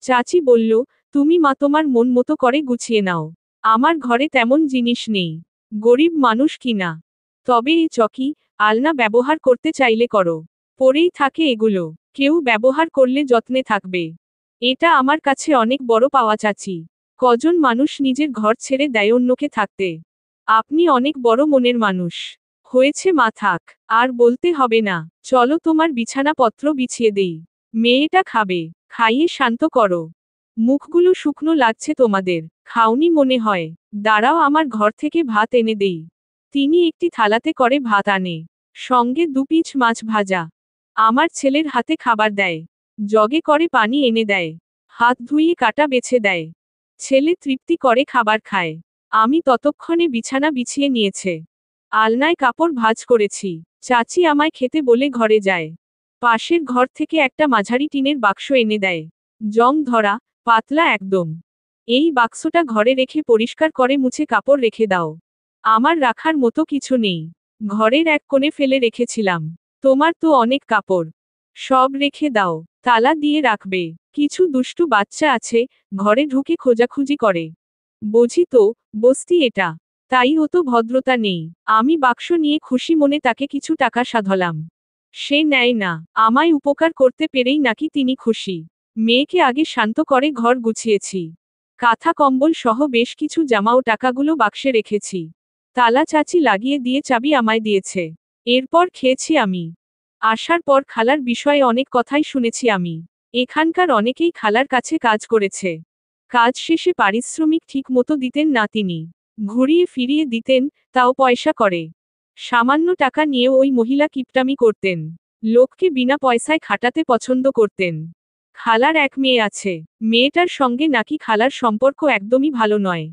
চাচি বলল, তুমি মা তোমার মন মতো করে গুছিয়ে নাও, আমার ঘরে তেমন জিনিস নেই, গরিব মানুষ কিনা। তবে এই চকি আলনা ব্যবহার করতে চাইলে করো, পরেই থাকে এগুলো, কেউ ব্যবহার করলে যত্নে থাকবে। এটা আমার কাছে অনেক বড় পাওয়া চাচি। কজন মানুষ নিজের ঘর ছেড়ে দেয় অন্যকে থাকতে। আপনি অনেক বড় মনের মানুষ। হয়েছে মা থাক, আর বলতে হবে না, চলো তোমার বিছানাপত্র বিছিয়ে দেই, মেয়েটা খাবে, খাইয়ে শান্ত করো। মুখগুলো শুকনো লাগছে তোমাদের, খাওনি মনে হয়। দাঁড়াও, আমার ঘর থেকে ভাত এনে দেই। তিনি একটি থালাতে করে ভাত আনে, সঙ্গে 2 পিস মাছ ভাজা। আমার ছেলের হাতে খাবার দেয়, জগে করে পানি এনে দেয়, হাত ধুইয়ে কাটা বেছে দেয়। ছেলে তৃপ্তি করে খাবার খায়। আমি ততক্ষণে বিছানা বিছিয়ে নিয়েছে, আলনায় কাপড় ভাঁজ করেছি। চাচি আমায় খেতে বলে ঘরে যায়। পাশের ঘর থেকে একটা মাঝারি টিনের বাক্স এনে দেয়, জং ধরা, পাতলা একদম। এই বাক্সটা ঘরে রেখে পরিষ্কার করে মুছে কাপড় রেখে দাও। আমার রাখার মতো কিছু নেই, ঘরের এক কোণে ফেলে রেখেছিলাম। তোমার তো অনেক কাপড়, সব রেখে দাও, তালা দিয়ে রাখবে। কিছু দুষ্টু বাচ্চা আছে, ঘরে ঢুকে খোঁজাখুঁজি করে। বুঝি তো, বস্তি এটা, তাই অত ভদ্রতা নেই। আমি বাক্স নিয়ে খুশি মনে তাকে কিছু টাকা সাধলাম। সে নেয় না, আমায় উপকার করতে পেরেই নাকি তিনি খুশি। মেয়েকে আগে শান্ত করে ঘর গুছিয়েছি, কাঁথা কম্বল সহ বেশ কিছু জামা ও টাকাগুলো বাক্সে রেখেছি। তালা চাচি লাগিয়ে দিয়ে চাবি আমায় দিয়েছে। এরপর খেয়েছি আমি। আসার পর খালার বিষয়ে অনেক কথাই শুনেছি আমি। এখানকার অনেকেই খালার কাছে কাজ করেছে, কাজ শেষে পারিশ্রমিক ঠিক মতো দিতেন না তিনি, ঘুরিয়ে ফিরিয়ে দিতেন, তাও পয়সা করে। সামান্য টাকা নিয়েও ওই মহিলা কিপটামি করতেন, লোককে বিনা পয়সায় খাটাতে পছন্দ করতেন। খালার এক মেয়ে আছে, মেয়েটার সঙ্গে নাকি খালার সম্পর্ক একদমই ভালো নয়,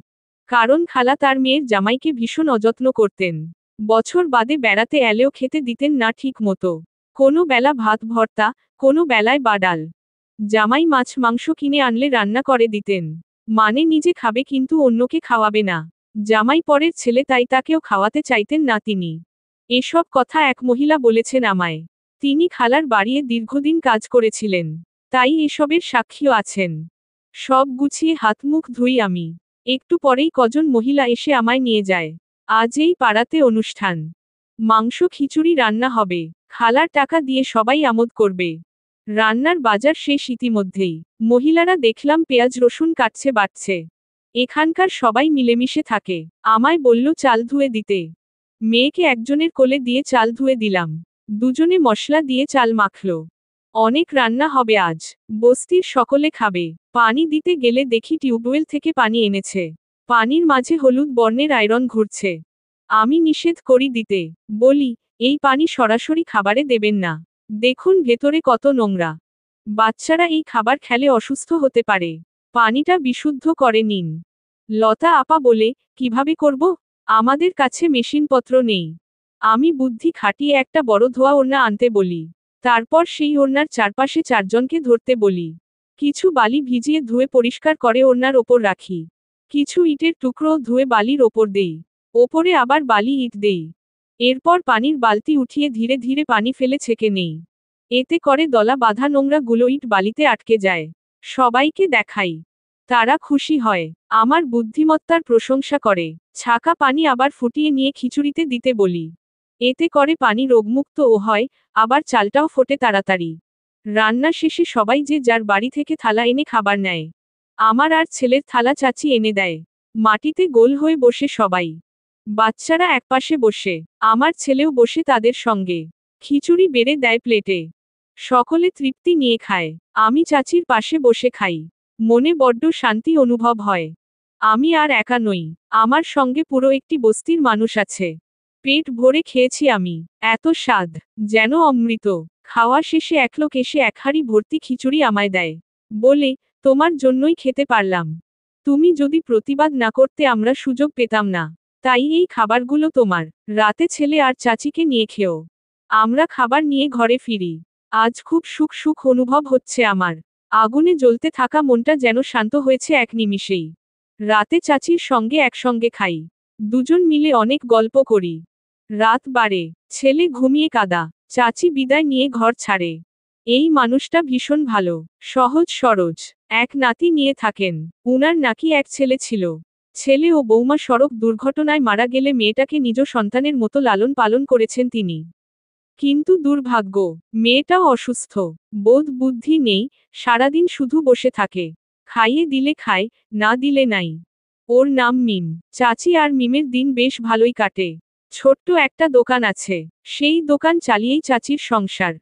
কারণ খালা তার মেয়ের জামাইকে ভীষণ অযত্ন করতেন। বছর বাদে বেড়াতে এলেও খেতে দিতেন না ঠিক মতো, কোনো বেলা ভাত ভর্তা, কোনো বেলায় বা ডাল। জামাই মাছ মাংস কিনে আনলে রান্না করে দিতেন, মানে নিজে খাবে কিন্তু অন্যকে খাওয়াবে না। জামাই পরের ছেলে, তাই তাকেও খাওয়াতে চাইতেন না তিনি। এসব কথা এক মহিলা বলেছেন আমায়। তিনি খালার বাড়িয়ে দীর্ঘদিন কাজ করেছিলেন, তাই এসবের সাক্ষীও আছেন। সব গুছিয়ে হাত মুখ ধুই আমি, একটু পরেই কজন মহিলা এসে আমায় নিয়ে যায়। আজ এই পাড়াতে অনুষ্ঠান, মাংস খিচুড়ি রান্না হবে, খালার টাকা দিয়ে সবাই আমোদ করবে। রান্নার বাজার শেষ ইতিমধ্যেই, মহিলারা দেখলাম পেঁয়াজ রসুন কাটছে বাটছে। এখানকার সবাই মিলেমিশে থাকে। আমায় বলল চাল ধুয়ে দিতে, মেয়েকে একজনের কোলে দিয়ে চাল ধুয়ে দিলাম, দুজনে মশলা দিয়ে চাল মাখলো। অনেক রান্না হবে আজ, বস্তির সকলে খাবে। পানি দিতে গেলে দেখি টিউবওয়েল থেকে পানি এনেছে, পানির মাঝে হলুদ বর্ণের আয়রন ঘুরছে। আমি নিষেধ করি দিতে, বলি এই পানি সরাসরি খাবারে দেবেন না, দেখুন ভেতরে কত নোংরা, বাচ্চারা এই খাবার খেলে অসুস্থ হতে পারে, পানিটা বিশুদ্ধ করে নিন। লতা আপা বলে, কিভাবে করব? আমাদের কাছে মেশিনপত্র নেই। আমি বুদ্ধি খাটিয়ে একটা বড় ধোয়া ওড়না আনতে বলি, তারপর সেই ওড়নার চারপাশে 4 জনকে ধরতে বলি। কিছু বালি ভিজিয়ে ধুয়ে পরিষ্কার করে ওড়নার ওপর রাখি, কিছু ইটের টুকরো ধুয়ে বালির ওপর দেই, ওপরে আবার বালি ইট দেই। এরপর পানির বালতি উঠিয়ে ধীরে ধীরে পানি ফেলে ছেঁকে নেই, এতে করে দলা বাঁধা নোংরা গুলো ইট বালিতে আটকে যায়। সবাইকে দেখাই, তারা খুশি হয়, আমার বুদ্ধিমত্তার প্রশংসা করে। ছাকা পানি আবার ফুটিয়ে নিয়ে খিচুড়িতে দিতে বলি, এতে করে পানি রোগমুক্তও হয়, আবার চালটাও ফোটে তাড়াতাড়ি। রান্না শেষে সবাই যে যার বাড়ি থেকে থালা এনে খাবার নেয়। আমার আর ছেলের থালা চাচি এনে দেয়। মাটিতে গোল হয়ে বসে সবাই, বাচ্চারা একপাশে বসে, আমার ছেলেও বসে তাদের সঙ্গে। খিচুড়ি বেড়ে দেয় প্লেটে, সকলে তৃপ্তি নিয়ে খায়। আমি চাচির পাশে বসে খাই, মনে বড্ড শান্তি অনুভব হয়। আমি আর একা নই, আমার সঙ্গে পুরো একটি বস্তির মানুষ আছে। পেট ভরে খেয়েছি আমি, এত স্বাদ, যেন অমৃত। খাওয়া শেষে এক লোক এসে 1 হাঁড়ি ভর্তি খিচুড়ি আমায় দেয়, বলে তোমার জন্যই খেতে পারলাম, তুমি যদি প্রতিবাদ না করতে আমরা সুযোগ পেতাম না, তাই এই খাবারগুলো তোমার। রাতে ছেলে আর চাচিকে নিয়ে খেও। আমরা খাবার নিয়ে ঘরে ফিরি। আজ খুব সুখ সুখ অনুভব হচ্ছে আমার, আগুনে জ্বলতে থাকা মনটা যেন শান্ত হয়েছে এক নিমিষেই। রাতে চাচির সঙ্গে একসঙ্গে খাই, দুজন মিলে অনেক গল্প করি। রাত বাড়ে, ছেলে ঘুমিয়ে কাঁদা, চাচি বিদায় নিয়ে ঘর ছাড়ে। এই মানুষটা ভীষণ ভালো, সহজ সরজ, এক নাতি নিয়ে থাকেন। উনার নাকি এক ছেলে ছিল, ছেলে ও বৌমা সড়ক দুর্ঘটনায় মারা গেলে মেয়েটাকে নিজ সন্তানের মতো লালন পালন করেছেন তিনি। কিন্তু দুর্ভাগ্য, মেয়েটাও অসুস্থ, বোধ বুদ্ধি নেই, সারাদিন শুধু বসে থাকে। খাইয়ে দিলে খায়, না দিলে নাই। ওর নাম মিম। চাচি আর মিমের দিন বেশ ভালোই কাটে। ছোট্ট একটা দোকান আছে, সেই দোকান চালিয়েই চাচির সংসার।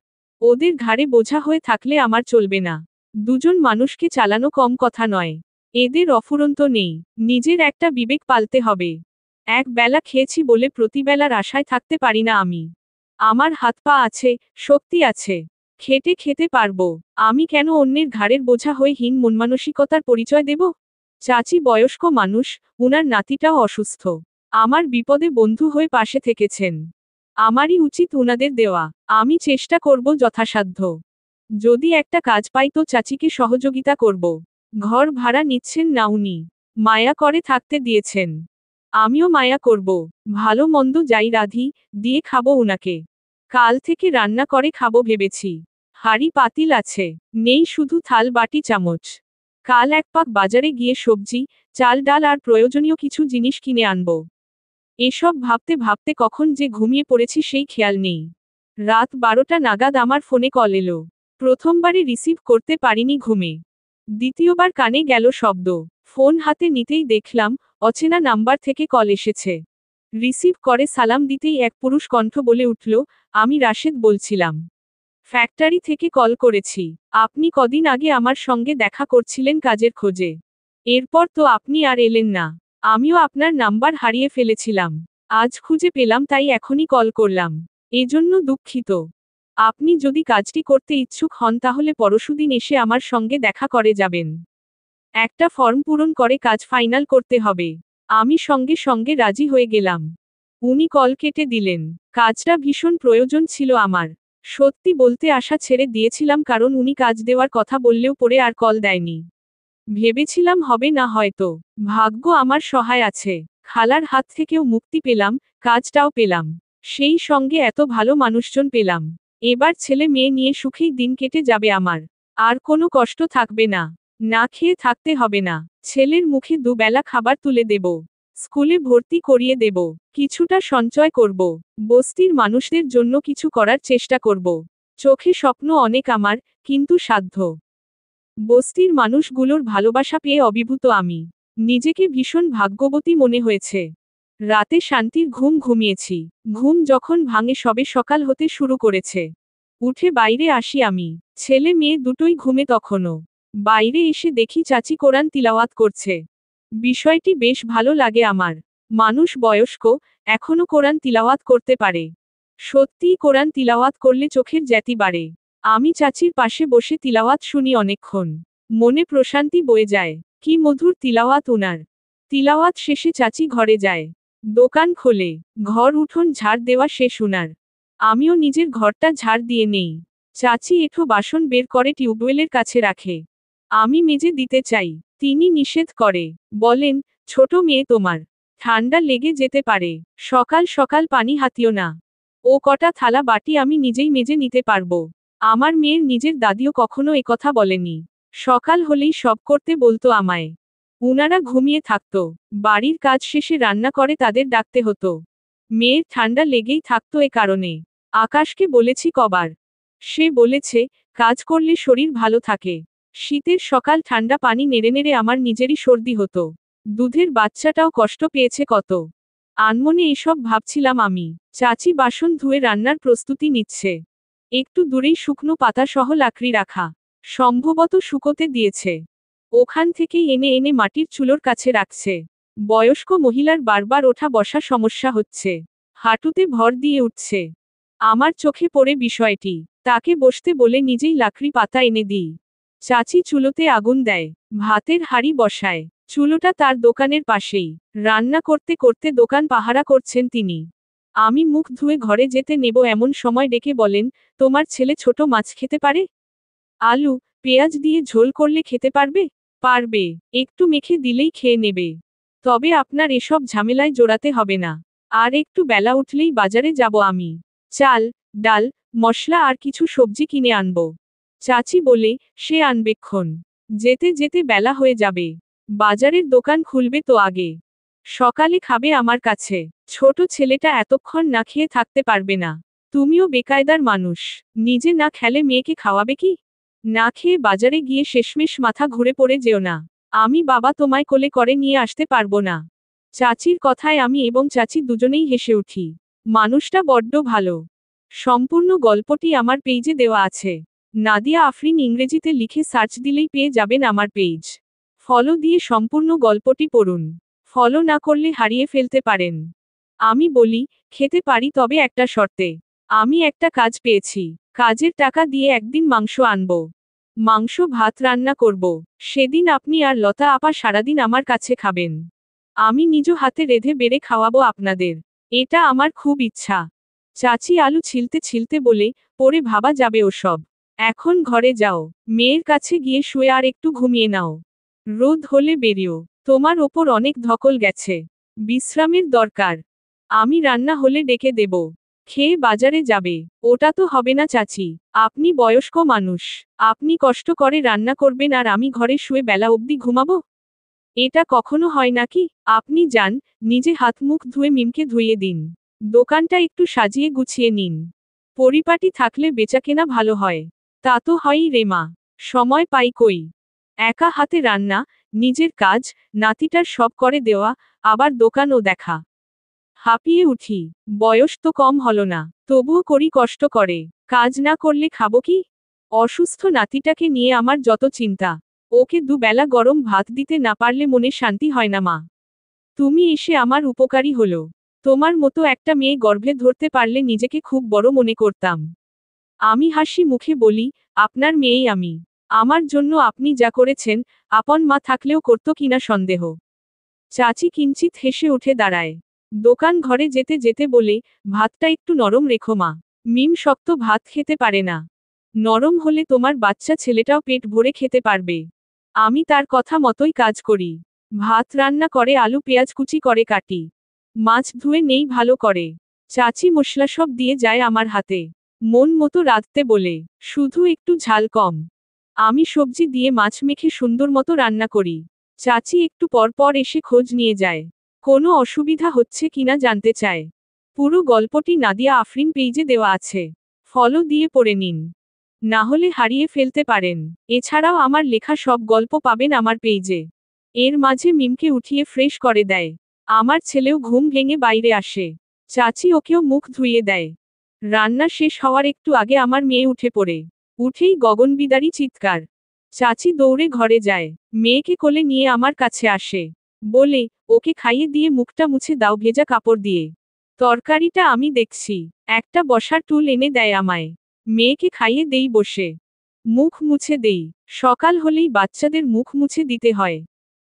ওদের ঘাড়ে বোঝা হয়ে থাকলে আমার চলবে না। দুজন মানুষকে চালানো কম কথা নয়। এদের অফুরন্ত নেই। নিজের একটা বিবেক পালতে হবে। এক বেলা খেয়েছি বলে প্রতিবেলার আশায় থাকতে পারি না আমি। আমার হাত পা আছে, শক্তি আছে। খেটে খেতে পারবো। আমি কেন অন্যের ঘাড়ের বোঝা হয়ে হীন মনমানসিকতার পরিচয় দেব? চাচি বয়স্ক মানুষ, উনার নাতিটাও অসুস্থ। আমার বিপদে বন্ধু হয়ে পাশে থেকেছেন। আমারই উচিত উনাদের দেওয়া। আমি চেষ্টা করব যথাসাধ্য। যদি একটা কাজ পাই তো চাচিকে সহযোগিতা করব। ঘর ভাড়া নিচ্ছেন না উনি। মায়া করে থাকতে দিয়েছেন। আমিও মায়া করব। ভালো মন্দ যাই রাধি, দিয়ে খাবো উনাকে। কাল থেকে রান্না করে খাবো ভেবেছি। হাঁড়ি পাতিল আছে, নেই শুধু থাল বাটি চামচ। কাল এক পাক বাজারে গিয়ে সবজি, চাল ডাল আর প্রয়োজনীয় কিছু জিনিস কিনে আনবো। এসব ভাবতে ভাবতে কখন যে ঘুমিয়ে পড়েছি সেই খেয়াল নেই। রাত 12টা নাগাদ আমার ফোনে কল এলো। প্রথমবারে রিসিভ করতে পারিনি ঘুমে। দ্বিতীয়বার কানে গেল শব্দ। ফোন হাতে নিতেই দেখলাম, অচেনা নাম্বার থেকে কল এসেছে। রিসিভ করে সালাম দিতেই এক পুরুষ কণ্ঠ বলে উঠল, আমি রাশেদ বলছিলাম। ফ্যাক্টরি থেকে কল করেছি। আপনি কদিন আগে আমার সঙ্গে দেখা করছিলেন কাজের খোঁজে। এরপর তো আপনি আর এলেন না। আমিও আপনার নাম্বার হারিয়ে ফেলেছিলাম। আজ খুঁজে পেলাম তাই এখনই কল করলাম। এজন্য দুঃখিত। আপনি যদি কাজটি করতে ইচ্ছুক হন তাহলে পরশুদিন এসে আমার সঙ্গে দেখা করে যাবেন। একটা ফর্ম পূরণ করে কাজ ফাইনাল করতে হবে। আমি সঙ্গে সঙ্গে রাজি হয়ে গেলাম। উনি কল কেটে দিলেন। কাজটা ভীষণ প্রয়োজন ছিল আমার। সত্যি বলতে আশা ছেড়ে দিয়েছিলাম কারণ উনি কাজ দেওয়ার কথা বললেও পরে আর কল দেয়নি। ভেবেছিলাম হবে না হয়তো। ভাগ্য আমার সহায় আছে। খালার হাত থেকেও মুক্তি পেলাম, কাজটাও পেলাম। সেই সঙ্গে এত ভালো মানুষজন পেলাম। এবার ছেলে মেয়ে নিয়ে সুখেই দিন কেটে যাবে আমার। আর কোনো কষ্ট থাকবে না। না খেয়ে থাকতে হবে না। ছেলের মুখে দুবেলা খাবার তুলে দেব। স্কুলে ভর্তি করিয়ে দেব। কিছুটা সঞ্চয় করব। বস্তির মানুষদের জন্য কিছু করার চেষ্টা করব। চোখে স্বপ্ন অনেক আমার, কিন্তু সাধ্য। বস্তির মানুষগুলোর ভালোবাসা পেয়ে অভিভূত আমি। নিজেকে ভীষণ ভাগ্যবতী মনে হয়েছে। রাতে শান্তির ঘুম ঘুমিয়েছি। ঘুম যখন ভাঙে সবে সকাল হতে শুরু করেছে। উঠে বাইরে আসি আমি। ছেলে মেয়ে দুটোই ঘুমে তখনও। বাইরে এসে দেখি চাচি কোরআন তিলাওয়াত করছে। বিষয়টি বেশ ভালো লাগে আমার। মানুষ বয়স্ক, এখনো কোরআন তিলাওয়াত করতে পারে। সত্যিই কোরআন তিলাওয়াত করলে চোখের জ্যোতি বাড়ে। আমি চাচির পাশে বসে তিলাওয়াত শুনি অনেকক্ষণ। মনে প্রশান্তি বয়ে যায়। কি মধুর তিলাওয়াত উনার। তিলাওয়াত শেষে চাচি ঘরে যায়। দোকান খোলে। ঘর উঠোন ঝাড় দেওয়া শেষ উনার। আমিও নিজের ঘরটা ঝাড় দিয়ে নেই। চাচি এঁঠো বাসন বের করে টিউবওয়েলের কাছে রাখে। আমি মেজে দিতে চাই। তিনি নিষেধ করে। বলেন, ছোট মেয়ে তোমার। ঠান্ডা লেগে যেতে পারে। সকাল সকাল পানি হাতিও না। ও কটা থালা বাটি আমি নিজেই মেজে নিতে পারবো। আমার মেয়ের নিজের দাদিও কখনো একথা বলেনি। সকাল হলেই সব করতে বলতো আমায়। উনারা ঘুমিয়ে থাকতো। বাড়ির কাজ শেষে রান্না করে তাদের ডাকতে হতো। মেয়ের ঠান্ডা লেগেই থাকতো এ কারণে। আকাশকে বলেছি কবার। সে বলেছে, কাজ করলে শরীর ভালো থাকে। শীতের সকাল ঠান্ডা পানি নেড়ে নেড়ে আমার নিজেরই সর্দি হতো। দুধের বাচ্চাটাও কষ্ট পেয়েছে কত। আনমনে এসব ভাবছিলাম আমি। চাচি বাসন ধুয়ে রান্নার প্রস্তুতি নিচ্ছে। একটু দূরেই শুকনো পাতা সহ লাকড়ি রাখা। সম্ভবত শুকোতে দিয়েছে। ওখান থেকেই এনে এনে মাটির চুলোর কাছে রাখছে। বয়স্ক মহিলার বারবার ওঠা বসা সমস্যা হচ্ছে। হাঁটুতে ভর দিয়ে উঠছে। আমার চোখে পড়ে বিষয়টি। তাকে বসতে বলে নিজেই লাকড়ি পাতা এনে দিই। চাচি চুলোতে আগুন দেয়। ভাতের হাঁড়ি বসায়। চুলোটা তার দোকানের পাশেই। রান্না করতে করতে দোকান পাহারা করছেন তিনি। আমি মুখ ধুয়ে ঘরে যেতে নেব এমন সময় ডেকে বলেন, তোমার ছেলে ছোট মাছ খেতে পারে? আলু, পেঁয়াজ দিয়ে ঝোল করলে খেতে পারবে? পারবে। একটু মেখে দিলেই খেয়ে নেবে। তবে আপনার এসব ঝামেলায় জড়াতে হবে না। আর একটু বেলা উঠলেই বাজারে যাব আমি। চাল, ডাল, মশলা আর কিছু সবজি কিনে আনব। চাচি বলে, সে আনবেক্ষণ। যেতে যেতে বেলা হয়ে যাবে। বাজারের দোকান খুলবে তো আগে। সকালে খাবে আমার কাছে। ছোট ছেলেটা এতক্ষণ না খেয়ে থাকতে পারবে না। তুমিও বেকায়দার মানুষ। নিজে না খেলে মেয়েকে খাওয়াবে কি? না খেয়ে বাজারে গিয়ে শেষমেশ মাথা ঘুরে পড়ে যেও না। আমি বাবা তোমায় কোলে করে নিয়ে আসতে পারবো না। চাচির কথায় আমি এবং চাচি দুজনেই হেসে উঠি। মানুষটা বড্ড ভালো। সম্পূর্ণ গল্পটি আমার পেইজে দেওয়া আছে। নাদিয়া আফরিন ইংরেজিতে লিখে সার্চ দিলেই পেয়ে যাবেন আমার পেজ। ফলো দিয়ে সম্পূর্ণ গল্পটি পড়ুন। ফলো না করলে হারিয়ে ফেলতে পারেন। আমি বলি, খেতে পারি, তবে একটা শর্তে। আমি একটা কাজ পেয়েছি। কাজের টাকা দিয়ে একদিন মাংস আনব। মাংস ভাত রান্না করব। সেদিন আপনি আর লতা আপা সারাদিন আমার কাছে খাবেন। আমি নিজ হাতে রেঁধে বেড়ে খাওয়াবো আপনাদের। এটা আমার খুব ইচ্ছা। চাচি আলু ছিলতে ছিলতে বলে, পরে ভাবা যাবে ওসব। এখন ঘরে যাও, মেয়ের কাছে গিয়ে শুয়ে আর একটু ঘুমিয়ে নাও। রোদ হলে বেরিও। তোমার ওপর অনেক ধকল গেছে। বিশ্রামের দরকার। আমি রান্না হলে ডেকে দেব। খেয়ে বাজারে যাবে। ওটা তো হবে না চাচি। আপনি বয়স্ক মানুষ। আপনি কষ্ট করে রান্না করবেন আর আমি ঘরে শুয়ে বেলা অবধি ঘুমাবো? এটা কখনো হয় নাকি? আপনি যান, নিজে হাত মুখ ধুয়ে মিমকে ধুইয়ে দিন। দোকানটা একটু সাজিয়ে গুছিয়ে নিন। পরিপাটি থাকলে বেচাকেনা ভালো হয়। তা তো হয়ই রে মা। সময় পাই কই? একা হাতে রান্না, নিজের কাজ, নাতিটার সব করে দেওয়া, আবার দোকানও দেখা। হাঁপিয়ে উঠি। বয়স তো কম হলো না, তবুও করি কষ্ট করে। কাজ না করলে খাবো কি? অসুস্থ নাতিটাকে নিয়ে আমার যত চিন্তা। ওকে দুবেলা গরম ভাত দিতে না পারলে মনে শান্তি হয় না মা। তুমি এসে আমার উপকারী হলো। তোমার মতো একটা মেয়ে গর্ভে ধরতে পারলে নিজেকে খুব বড় মনে করতাম। আমি হাসি মুখে বলি, আপনার মেয়েই আমি। আমার জন্য আপনি যা করেছেন, আপন মা থাকলেও করত কিনা সন্দেহ। চাচি কিঞ্চিত হেসে উঠে দাঁড়ায়। দোকান ঘরে যেতে যেতে বলে, ভাতটা একটু নরম রেখো মা। মিম শক্ত ভাত খেতে পারে না। নরম হলে তোমার বাচ্চা ছেলেটাও পেট ভরে খেতে পারবে। আমি তার কথা মতোই কাজ করি। ভাত রান্না করে, আলু পেঁয়াজ কুচি করে কাটি। মাছ ধুয়ে নেই ভালো করে। চাচি মশলা সব দিয়ে যায় আমার হাতে। মন মতো রাঁধতে বলে, শুধু একটু ঝাল কম। আমি সবজি দিয়ে মাছ মেখে সুন্দর মতো রান্না করি। চাচি একটু পর পর এসে খোঁজ নিয়ে যায়। কোনো অসুবিধা হচ্ছে কিনা জানতে চায়। পুরো গল্পটি নাদিয়া আফরিন পেইজে দেওয়া আছে। ফলো দিয়ে পড়ে নিন। না হলে হারিয়ে ফেলতে পারেন। এছাড়াও আমার লেখা সব গল্প পাবেন আমার পেইজে। এর মাঝে মিমকে উঠিয়ে ফ্রেশ করে দেয়। আমার ছেলেও ঘুম ভেঙে বাইরে আসে। চাচি ওকেও মুখ ধুইয়ে দেয়। রান্না শেষ হওয়ার একটু আগে আমার মেয়ে উঠে পড়ে। উঠেই গগনবিদারী চিৎকার। চাচি দৌড়ে ঘরে যায়। মেয়েকে কোলে নিয়ে আমার কাছে আসে। বলে, ওকে খাইয়ে দিয়ে মুখটা মুছে দাও ভেজা কাপড় দিয়ে। তরকারিটা আমি দেখছি। একটা বসার টুল এনে দেয় আমায়। মেয়েকে খাইয়ে দেই বসে। মুখ মুছে দেই। সকাল হলেই বাচ্চাদের মুখ মুছে দিতে হয়।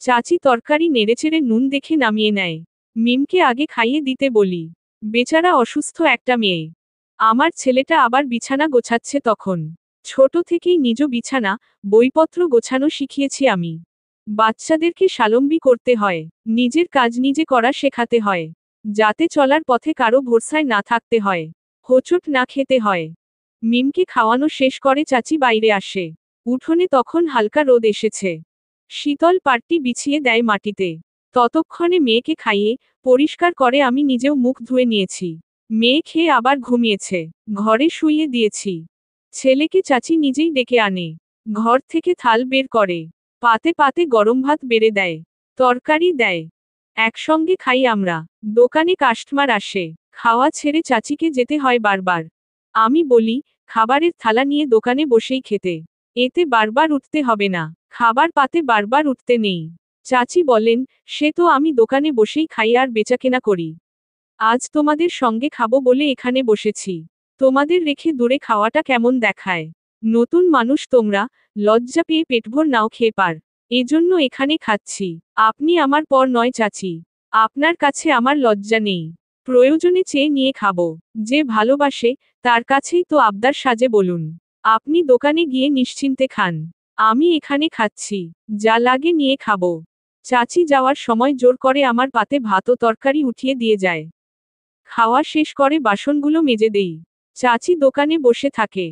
চাচি তরকারি নেড়েচেড়ে নুন দেখে নামিয়ে নেয়। মিমকে আগে খাইয়ে দিতে বলি। বেচারা অসুস্থ একটা মেয়ে। আমার ছেলেটা আবার বিছানা গোছাচ্ছে তখন। ছোট থেকেই নিজ বিছানা, বইপত্র গোছানো শিখিয়েছি আমি। বাচ্চাদেরকে স্বাবলম্বী করতে হয়। নিজের কাজ নিজে করা শেখাতে হয়। যাতে চলার পথে কারো ভরসায় না থাকতে হয়। হোঁচট না খেতে হয়। মিমকে খাওয়ানো শেষ করে চাচি বাইরে আসে। উঠোনে তখন হালকা রোদ এসেছে। শীতল পাট্টি বিছিয়ে দেয় মাটিতে। ততক্ষণে মেয়েকে খাইয়ে, পরিষ্কার করে আমি নিজেও মুখ ধুয়ে নিয়েছি। মেয়ে খেয়ে আবার ঘুমিয়েছে। ঘরে শুইয়ে দিয়েছি। ছেলেকে চাচি নিজেই ডেকে আনে। ঘর থেকে থাল বের করে। পাতে পাতে গরম ভাত বেড়ে দেয়। তরকারি দেয়। একসঙ্গে খাই আমরা। দোকানে কাস্টমার আসে। খাওয়া ছেড়ে চাচিকে যেতে হয় বারবার। আমি বলি, খাবারের থালা নিয়ে দোকানে বসেই খেতে। এতে বারবার উঠতে হবে না। খাবার পাতে বারবার উঠতে নেই। চাচি বলেন, সে তো আমি দোকানে বসেই খাই আর বেচাকেনা করি। আজ তোমাদের সঙ্গে খাবো বলে এখানে বসেছি। তোমাদের রেখে দূরে খাওয়াটা কেমন দেখায়? নতুন মানুষ তোমরা, লজ্জা পেয়ে পেটভর নাও খেয়ে পার। এজন্য এখানে খাচ্ছি। আপনি আমার পর নয় চাচি। আপনার কাছে আমার লজ্জা নেই। প্রয়োজনে চেয়ে নিয়ে খাবো। যে ভালোবাসে, তার কাছেই তো আবদার সাজে বলুন। আপনি দোকানে গিয়ে নিশ্চিন্তে খান। আমি এখানে খাচ্ছি। যা লাগে নিয়ে খাবো। চাচি যাওয়ার সময় জোর করে আমার পাতে ভাত ও তরকারি উঠিয়ে দিয়ে যায়। খাওয়া শেষ করে বাসনগুলো মেজে দেই। চাচি দোকানে বসে থাকে।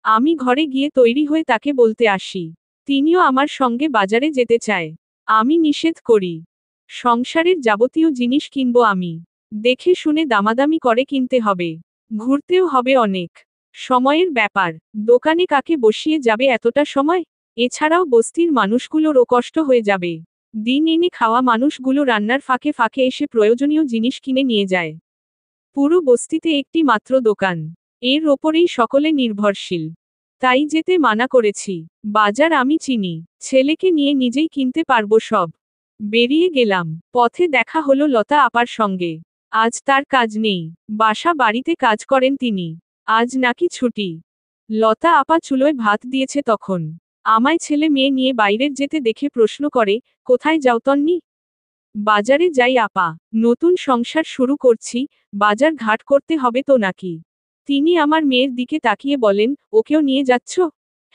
আমি ঘরে গিয়ে তৈরি হয়ে তাকে বলতে আসি। তিনিও আমার সঙ্গে বাজারে যেতে চায়। আমি নিষেধ করি। সংসারের যাবতীয় জিনিস কিনবো আমি। দেখে শুনে দামাদামি করে কিনতে হবে। ঘুরতেও হবে অনেক। সময়ের ব্যাপার। দোকানে কাকে বসিয়ে যাবে এতটা সময়? এছাড়াও বস্তির মানুষগুলোরও কষ্ট হয়ে যাবে। দিন এনে খাওয়া মানুষগুলো রান্নার ফাঁকে ফাঁকে এসে প্রয়োজনীয় জিনিস কিনে নিয়ে যায়। পুরো বস্তিতে একটি মাত্র দোকান। এর ওপরেই সকলে নির্ভরশীল। তাই যেতে মানা করেছি। বাজার আমি চিনি, ছেলেকে নিয়ে নিজেই কিনতে পারবো সব। বেরিয়ে গেলাম, পথে দেখা হলো লতা আপার সঙ্গে। আজ তার কাজ নেই, বাসা বাড়িতে কাজ করেন তিনি। আজ নাকি ছুটি। লতা আপা চুলোয় ভাত দিয়েছে তখন। আমায় ছেলে মেয়ে নিয়ে বাইরের যেতে দেখে প্রশ্ন করে, কোথায় যাও তন্নি? বাজারে যাই আপা, নতুন সংসার শুরু করছি, বাজার ঘাট করতে হবে তো নাকি? তিনি আমার মেয়ের দিকে তাকিয়ে বলেন, ওকেও নিয়ে যাচ্ছ?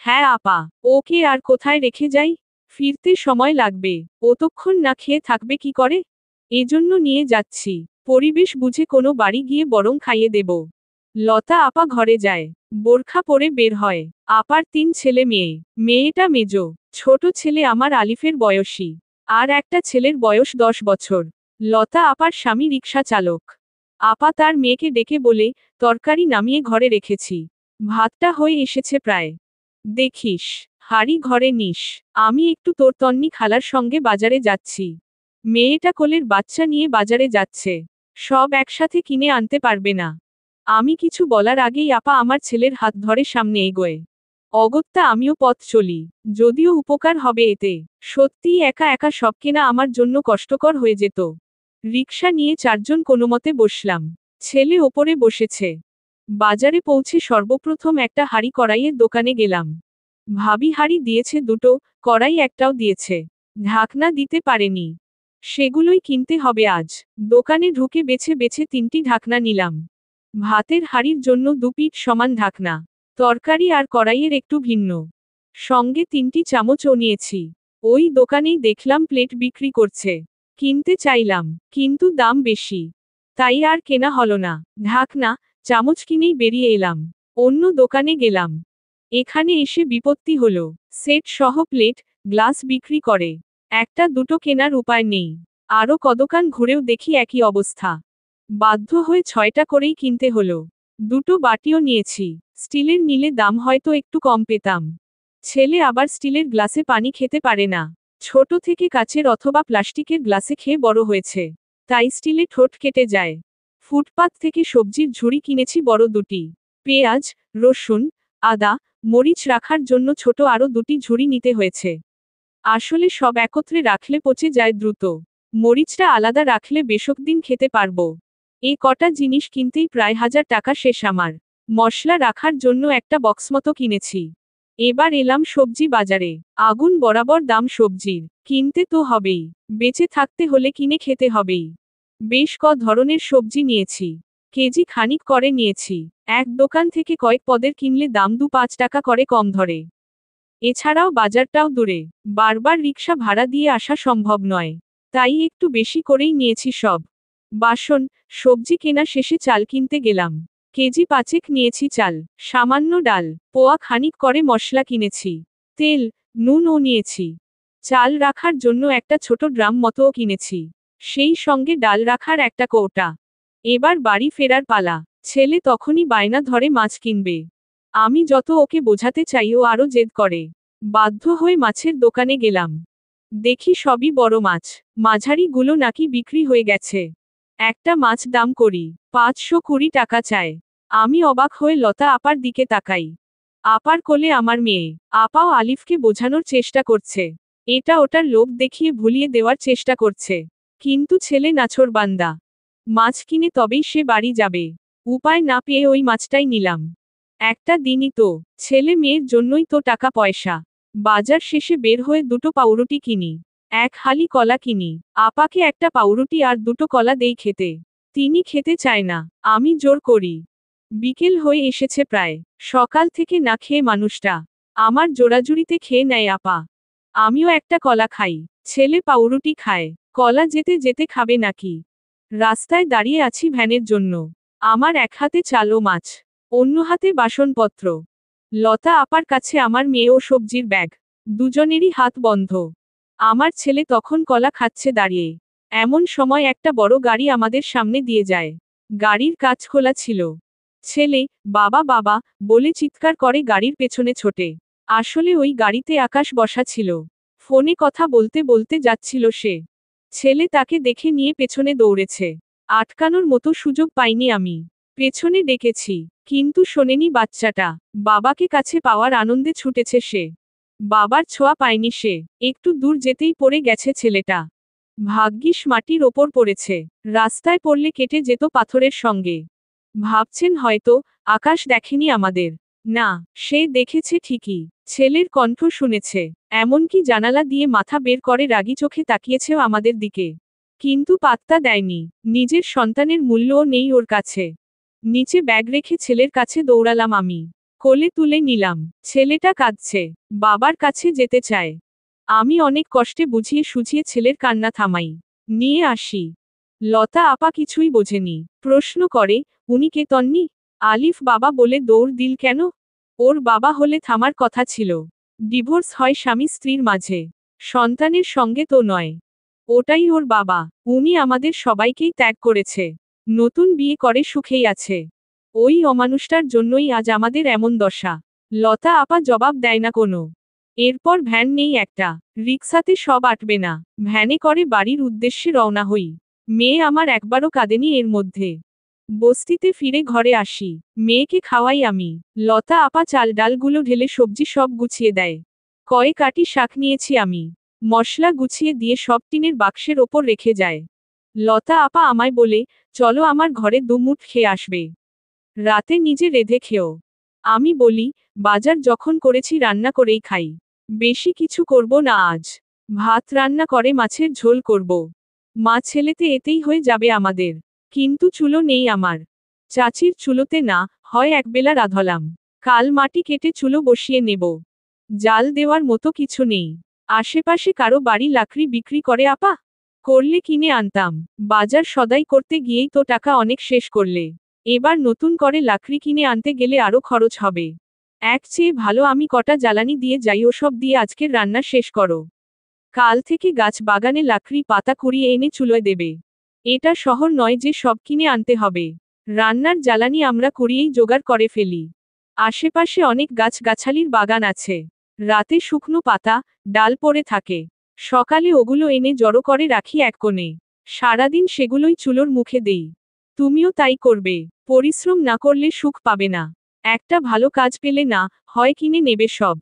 হ্যাঁ আপা, ওকে আর কোথায় রেখে যাই? ফিরতে সময় লাগবে, অতক্ষণ না খেয়ে থাকবে কি করে? এজন্য নিয়ে যাচ্ছি, পরিবেশ বুঝে কোনো বাড়ি গিয়ে বরং খাইয়ে দেব। লতা আপা ঘরে যায়, বোরখা পরে বের হয়। আপার 3 ছেলে মেয়ে, মেয়েটা মেজো, ছোট ছেলে আমার আলিফের বয়সী। আর একটা ছেলের বয়স 10 বছর। লতা আপার স্বামী রিকশা চালক। আপা তার মেয়েকে ডেকে বলে, তরকারি নামিয়ে ঘরে রেখেছি, ভাতটা হয়ে এসেছে প্রায়। দেখিস, হাড়ি ঘরে নিস। আমি একটু তোর তন্নি খালার সঙ্গে বাজারে যাচ্ছি। মেয়েটা কোলের বাচ্চা নিয়ে বাজারে যাচ্ছে, সব একসাথে কিনে আনতে পারবে না। আমি কিছু বলার আগেই আপা আমার ছেলের হাত ধরে সামনে এগোয়। অগত্যা আমিও পথ চলি, যদিও উপকার হবে এতে। সত্যিই একা একা সব কেনা আমার জন্য কষ্টকর হয়ে যেত। রিকশা নিয়ে 4 জন কোনোমতে বসলাম, ছেলে ওপরে বসেছে। বাজারে পৌঁছে সর্বপ্রথম একটা হাঁড়ি কড়াইয়ের দোকানে গেলাম। ভাবি হাঁড়ি দিয়েছে দুটো, কড়াই একটাও দিয়েছে, ঢাকনা দিতে পারেনি। সেগুলোই কিনতে হবে আজ। দোকানে ঢুকে বেছে বেছে 3টি ঢাকনা নিলাম। ভাতের হাঁড়ির জন্য 2 পিঠ সমান ঢাকনা, তরকারি আর কড়াইয়ের একটু ভিন্ন। সঙ্গে 3টি চামচও নিয়েছি। ওই দোকানেই দেখলাম প্লেট বিক্রি করছে। কিনতে চাইলাম, কিন্তু দাম বেশি। তাই আর কেনা হলো না। ঢাকনা, চামচ কিনেই বেরিয়ে এলাম। অন্য দোকানে গেলাম। এখানে এসে বিপত্তি হলো, সেট সহ প্লেট, গ্লাস বিক্রি করে। একটা দুটো কেনার উপায় নেই। আরও কদোকান ঘুরেও দেখি একই অবস্থা। বাধ্য হয়ে 6টা করেই কিনতে হলো। দুটো বাটিও নিয়েছি, স্টিলের নিলে দাম হয়তো একটু কম পেতাম। ছেলে আবার স্টিলের গ্লাসে পানি খেতে পারে না। ছোট থেকে কাচের অথবা প্লাস্টিকের গ্লাসে খেয়ে বড় হয়েছে, তাই স্টিলে ঠোঁট কেটে যায়। ফুটপাত থেকে সবজির ঝুড়ি কিনেছি বড় 2টি। পেঁয়াজ, রসুন, আদা, মরিচ রাখার জন্য ছোট আরও 2টি ঝুড়ি নিতে হয়েছে। আসলে সব একত্রে রাখলে পচে যায় দ্রুত। মরিচটা আলাদা রাখলে বেশক দিন খেতে পারবো। এই কটা জিনিস কিনতেই প্রায় 1000 টাকা শেষ আমার। মশলা রাখার জন্য একটা বক্স মতো কিনেছি। এবার এলাম সবজি বাজারে। আগুন বরাবর দাম সবজির, কিনতে তো হবেই। বেঁচে থাকতে হলে কিনে খেতে হবেই। বেশ ধরনের সবজি নিয়েছি, কেজি খানিক করে নিয়েছি। এক দোকান থেকে কয়েক পদের কিনলে দাম 2-5 টাকা করে কম ধরে। এছাড়াও বাজারটাও দূরে, বারবার রিকশা ভাড়া দিয়ে আসা সম্ভব নয়। তাই একটু বেশি করেই নিয়েছি সব। বাসন, সবজি কেনা শেষে চাল কিনতে গেলাম। কেজি 5 নিয়েছি চাল, সামান্য ডাল, পোয়া খানিক করে মশলা কিনেছি। তেল, নুনও নিয়েছি। চাল রাখার জন্য একটা ছোট ড্রাম মতোও কিনেছি। সেই সঙ্গে ডাল রাখার একটা কৌটা। এবার বাড়ি ফেরার পালা। ছেলে তখনই বায়না ধরে মাছ কিনবে। আমি যত ওকে বোঝাতে চাই ও আরও জেদ করে। বাধ্য হয়ে মাছের দোকানে গেলাম। দেখি সবই বড় মাছ, মাঝারি গুলো নাকি বিক্রি হয়ে গেছে। একটা মাছ দাম করি 520 টাকা চায়। আমি অবাক হয়ে লতা আপার দিকে তাকাই। আপার কোলে আমার মেয়ে। আপাও আলিফকে বোঝানোর চেষ্টা করছে। এটা ওটার লোভ দেখিয়ে ভুলিয়ে দেওয়ার চেষ্টা করছে। কিন্তু ছেলে নাছোড়বান্দা। মাছ কিনে তবেই সে বাড়ি যাবে। উপায় না পেয়ে ওই মাছটাই নিলাম। একটা দিনই তো, ছেলে মেয়ের জন্যই তো টাকা পয়সা। বাজার শেষে বের হয়ে 2টো পাউরুটি কিনি। এক হালি কলা কিনি। আপাকে একটা পাউরুটি আর 2টো কলা দেই খেতে। তিনি খেতে চায় না, আমি জোর করি। বিকেল হয়ে এসেছে প্রায়। সকাল থেকে না খেয়ে মানুষটা আমার জোরাজুরিতে খেয়ে নেয় আপা। আমিও একটা কলা খাই, ছেলে পাউরুটি খায়। কলা যেতে যেতে খাবে নাকি? রাস্তায় দাঁড়িয়ে আছি ভ্যানের জন্য। আমার এক হাতে চাল ও মাছ, অন্য হাতে বাসনপত্র। লতা আপার কাছে আমার মেয়ে ও সবজির ব্যাগ। দুজনেরই হাত বন্ধ। আমার ছেলে তখন কলা খাচ্ছে দাঁড়িয়ে। এমন সময় একটা বড় গাড়ি আমাদের সামনে দিয়ে যায়। গাড়ির কাঁচ খোলা ছিল। ছেলে, বাবা বাবা বলে চিৎকার করে গাড়ির পেছনে ছোটে। আসলে ওই গাড়িতে আকাশ বসা ছিল। ফোনে কথা বলতে বলতে যাচ্ছিল সে। ছেলে তাকে দেখে নিয়ে পেছনে দৌড়েছে। আটকানোর মতো সুযোগ পাইনি আমি। পেছনে ডেকেছি, কিন্তু শোনেনি বাচ্চাটা। বাবাকে কাছে পাওয়ার আনন্দে ছুটেছে সে। বাবার ছোঁয়া পায়নি সে, একটু দূর যেতেই পড়ে গেছে ছেলেটা। ভাগ্যিস মাটির ওপর পড়েছে, রাস্তায় পড়লে কেটে যেত পাথরের সঙ্গে। ভাবছেন হয়তো, আকাশ দেখেনি আমাদের। না, সে দেখেছে ঠিকই। ছেলের কণ্ঠ শুনেছে, এমনকি জানালা দিয়ে মাথা বের করে রাগী চোখে তাকিয়েছেও আমাদের দিকে। কিন্তু পাত্তা দেয়নি, নিজের সন্তানের মূল্যও নেই ওর কাছে। নিচে ব্যাগ রেখে ছেলের কাছে দৌড়ালাম আমি। কোলে তুলে নিলাম, ছেলেটা কাঁদছে, বাবার কাছে যেতে চায়। আমি অনেক কষ্টে বুঝিয়ে সুঝিয়ে ছেলের কান্না থামাই, নিয়ে আসি। লতা আপা কিছুই বোঝেনি, প্রশ্ন করে, উনি কে তন্নি? আলিফ বাবা বলে দৌড় দিল কেন? ওর বাবা হলে থামার কথা ছিল। ডিভোর্স হয় স্বামী স্ত্রীর মাঝে, সন্তানের সঙ্গে তো নয়। ওটাই ওর বাবা, উনি আমাদের সবাইকেই ত্যাগ করেছে, নতুন বিয়ে করে সুখেই আছে। ওই অমানুষটার জন্যই আজ আমাদের এমন দশা। লতা আপা জবাব দেয় না কোনো। এরপর ভ্যান নেই একটা, রিকশাতে সব আটবে না, ভ্যানে করে বাড়ির উদ্দেশ্যে রওনা হই। মেয়ে আমার একবারও কাঁদেনি এর মধ্যে। বস্তিতে ফিরে ঘরে আসি, মেয়েকে খাওয়াই আমি। লতা আপা চাল ডালগুলো ঢেলে সবজি সব গুছিয়ে দেয়। কয়েক আটি শাক নিয়েছি আমি, মশলা গুছিয়ে দিয়ে সব টিনের বাক্সের ওপর রেখে যায়। লতা আপা আমায় বলে, চলো আমার ঘরে দুমুঠ খেয়ে আসবে, রাতে নিজে রেঁধে খেও। আমি বলি, বাজার যখন করেছি রান্না করেই খাই, বেশি কিছু করব না আজ। ভাত রান্না করে মাছের ঝোল করব, মা ছেলেতে এতেই হয়ে যাবে আমাদের। কিন্তু চুলো নেই আমার, চাচির চুলোতে না হয় একবেলা রাঁধলাম, কাল মাটি কেটে চুলো বসিয়ে নেব। জাল দেওয়ার মতো কিছু নেই। আশেপাশে কারো বাড়ি লাকড়ি বিক্রি করে আপা? করলে কিনে আনতাম, বাজার সদাই করতে গিয়েই তো টাকা অনেক শেষ করলে। এবার নতুন করে লাকড়ি কিনে আনতে গেলে আরো খরচ হবে। এক চেয়ে ভালো আমি কটা জ্বালানি দিয়ে যাই, ওসব দিয়ে আজকের রান্না শেষ করো। কাল থেকে গাছ বাগানে লাকড়ি পাতা কুড়িয়ে এনে চুলোয় দেবে। এটা শহর নয় যে সব কিনে আনতে হবে। রান্নার জ্বালানি আমরা কুড়িয়েই জোগাড় করে ফেলি। আশেপাশে অনেক গাছগাছালির বাগান আছে। রাতে শুকনো পাতা, ডাল পড়ে থাকে, সকালে ওগুলো এনে জড়ো করে রাখি এক কোণে। সারাদিন সেগুলোই চুলোর মুখে দেই। তুমিও তাই করবে, পরিশ্রম না করলে সুখ পাবে না। একটা ভালো কাজ পেলে না হয় কিনে নেবে সব,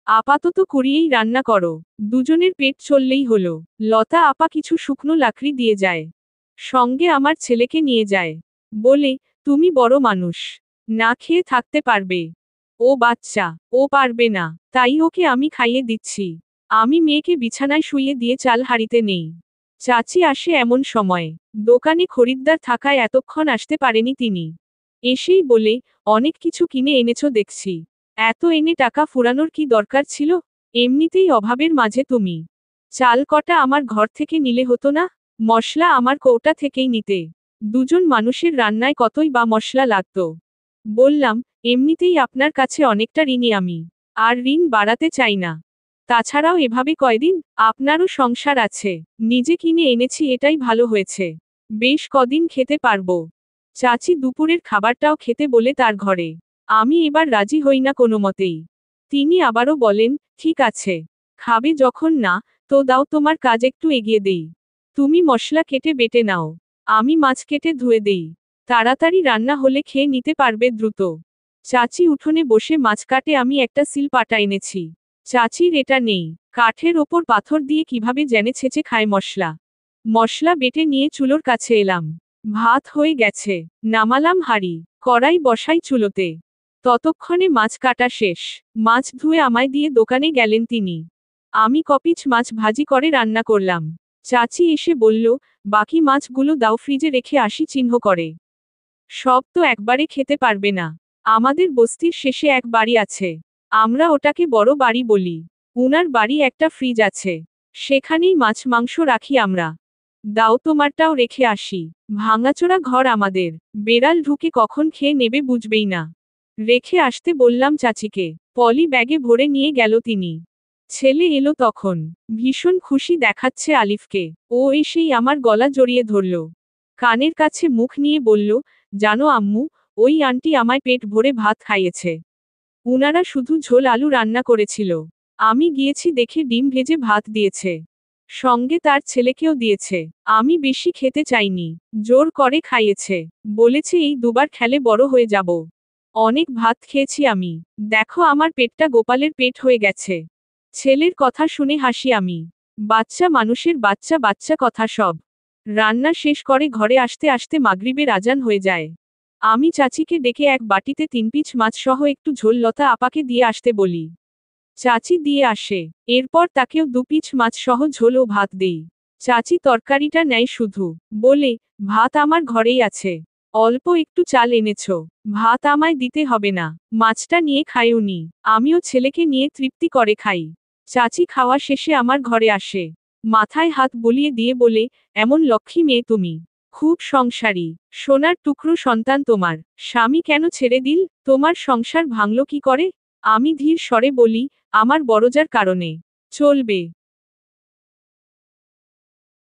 আপাতত কুড়িয়েই রান্না করো, দুজনের পেট চললেই হলো। লতা আপা কিছু শুকনো লাকড়ি দিয়ে যায়, সঙ্গে আমার ছেলেকে নিয়ে যায়, বলে, তুমি বড় মানুষ, না খেয়ে থাকতে পারবে। ও বাচ্চা, ও পারবে না, তাই ওকে আমি খাইয়ে দিচ্ছি। আমি মেয়েকে বিছানায় শুইয়ে দিয়ে চাল হাঁড়িতে নেই। চাচি আসে এমন সময়, দোকানে খরিদ্দার থাকায় এতক্ষণ আসতে পারেনি তিনি। এসেই বলে, অনেক কিছু কিনে এনেছো দেখছি, এত এনে টাকা ফুরানোর কি দরকার ছিল? এমনিতেই অভাবের মাঝে তুমি। চাল কটা আমার ঘর থেকে নিলে হতো না? মশলা আমার কৌটা থেকেই নিতে। দুজন মানুষের রান্নায় কতই বা মশলা লাগত। বললাম, এমনিতেই আপনার কাছে অনেকটা ঋণী আমি, আর ঋণ বাড়াতে চাই না। তাছাড়াও এভাবে কয়দিন আপনারও সংসার আছে, নিজে কিনে এনেছি এটাই ভালো হয়েছে, বেশ কদিন খেতে পারবো। চাচি দুপুরের খাবারটাও খেতে বলে তার ঘরে। আমি এবার রাজি হই না কোনো মতেই। তিনি আবারও বলেন, ঠিক আছে, খাবে যখন না, তো দাও তোমার কাজ একটু এগিয়ে দেই। তুমি মশলা কেটে বেটে নাও, আমি মাছ কেটে ধুয়ে দেই। তাড়াতাড়ি রান্না হলে খেয়ে নিতে পারবে দ্রুত। চাচি উঠোনে বসে মাছ কাটে, আমি একটা সিল পাটা এনেছি। চাচির এটা নেই, কাঠের ওপর পাথর দিয়ে কিভাবে জেনে ছেঁচে খায় মশলা। মশলা বেটে নিয়ে চুলোর কাছে এলাম। ভাত হয়ে গেছে, নামালাম হাঁড়ি, কড়াই বসাই চুলোতে। ততক্ষণে মাছ কাটা শেষ, মাছ ধুয়ে আমায় দিয়ে দোকানে গেলেন তিনি। আমি কপিচ মাছ ভাজি করে রান্না করলাম। চাচি এসে বলল, বাকি মাছগুলো দাও, ফ্রিজে রেখে আসি চিহ্ন করে। সব তো একবারে খেতে পারবে না। আমাদের বস্তির শেষে এক বাড়ি আছে, আমরা ওটাকে বড় বাড়ি বলি। উনার বাড়ি একটা ফ্রিজ আছে, সেখানেই মাছ মাংস রাখি আমরা। দাও তোমারটাও রেখে আসি। ভাঙাচোরা ঘর আমাদের, বেড়াল ঢুকে কখন খেয়ে নেবে বুঝবেই না। রেখে আসতে বললাম চাচিকে, পলি ব্যাগে ভরে নিয়ে গেল তিনি। ছেলে এলো তখন, ভীষণ খুশি দেখাচ্ছে আলিফকে। ও এসেই আমার গলা জড়িয়ে ধরল, কানের কাছে মুখ নিয়ে বলল, জানো আম্মু, ওই আন্টি আমায় পেট ভরে ভাত খাইয়েছে। উনারা শুধু ঝোল আলু রান্না করেছিল, আমি গিয়েছি দেখে ডিম ভেজে ভাত দিয়েছে। সঙ্গে তার ছেলেকেও দিয়েছে। আমি বেশি খেতে চাইনি, জোর করে খাইয়েছে। বলেছে এই দুবার খেলে বড় হয়ে যাব। অনেক ভাত খেয়েছি আমি, দেখো আমার পেটটা গোপালের পেট হয়ে গেছে। ছেলের কথা শুনে হাসি আমি। বাচ্চা মানুষের বাচ্চা বাচ্চা কথা সব। রান্না শেষ করে ঘরে আসতে আসতে মাগরিবের আজান হয়ে যায়। আমি চাচিকে ডেকে এক বাটিতে 3 পিস মাছ সহ একটু ঝোল লতা আপাকে দিয়ে আসতে বলি। চাচি দিয়ে আসে। এরপর তাকেও 2 পিস মাছ সহ ঝোল ও ভাত দেই। চাচি তরকারিটা নেয় শুধু, বলে, ভাত আমার ঘরেই আছে। অল্প একটু চাল এনেছ, ভাত আমায় দিতে হবে না। মাছটা নিয়ে খাই উনি, আমিও ছেলেকে নিয়ে তৃপ্তি করে খাই। চাচি খাওয়া শেষে আমার ঘরে আসে। মাথায় হাত বুলিয়ে দিয়ে বলে, এমন লক্ষ্মী মেয়ে তুমি। খুব সংসারী, সোনার টুকরো সন্তান তোমার। স্বামী কেন ছেড়ে দিল, তোমার সংসার ভাঙল কি করে? আমি ধীর স্বরে বলি, আমার বড়জার কারণে। চলবে।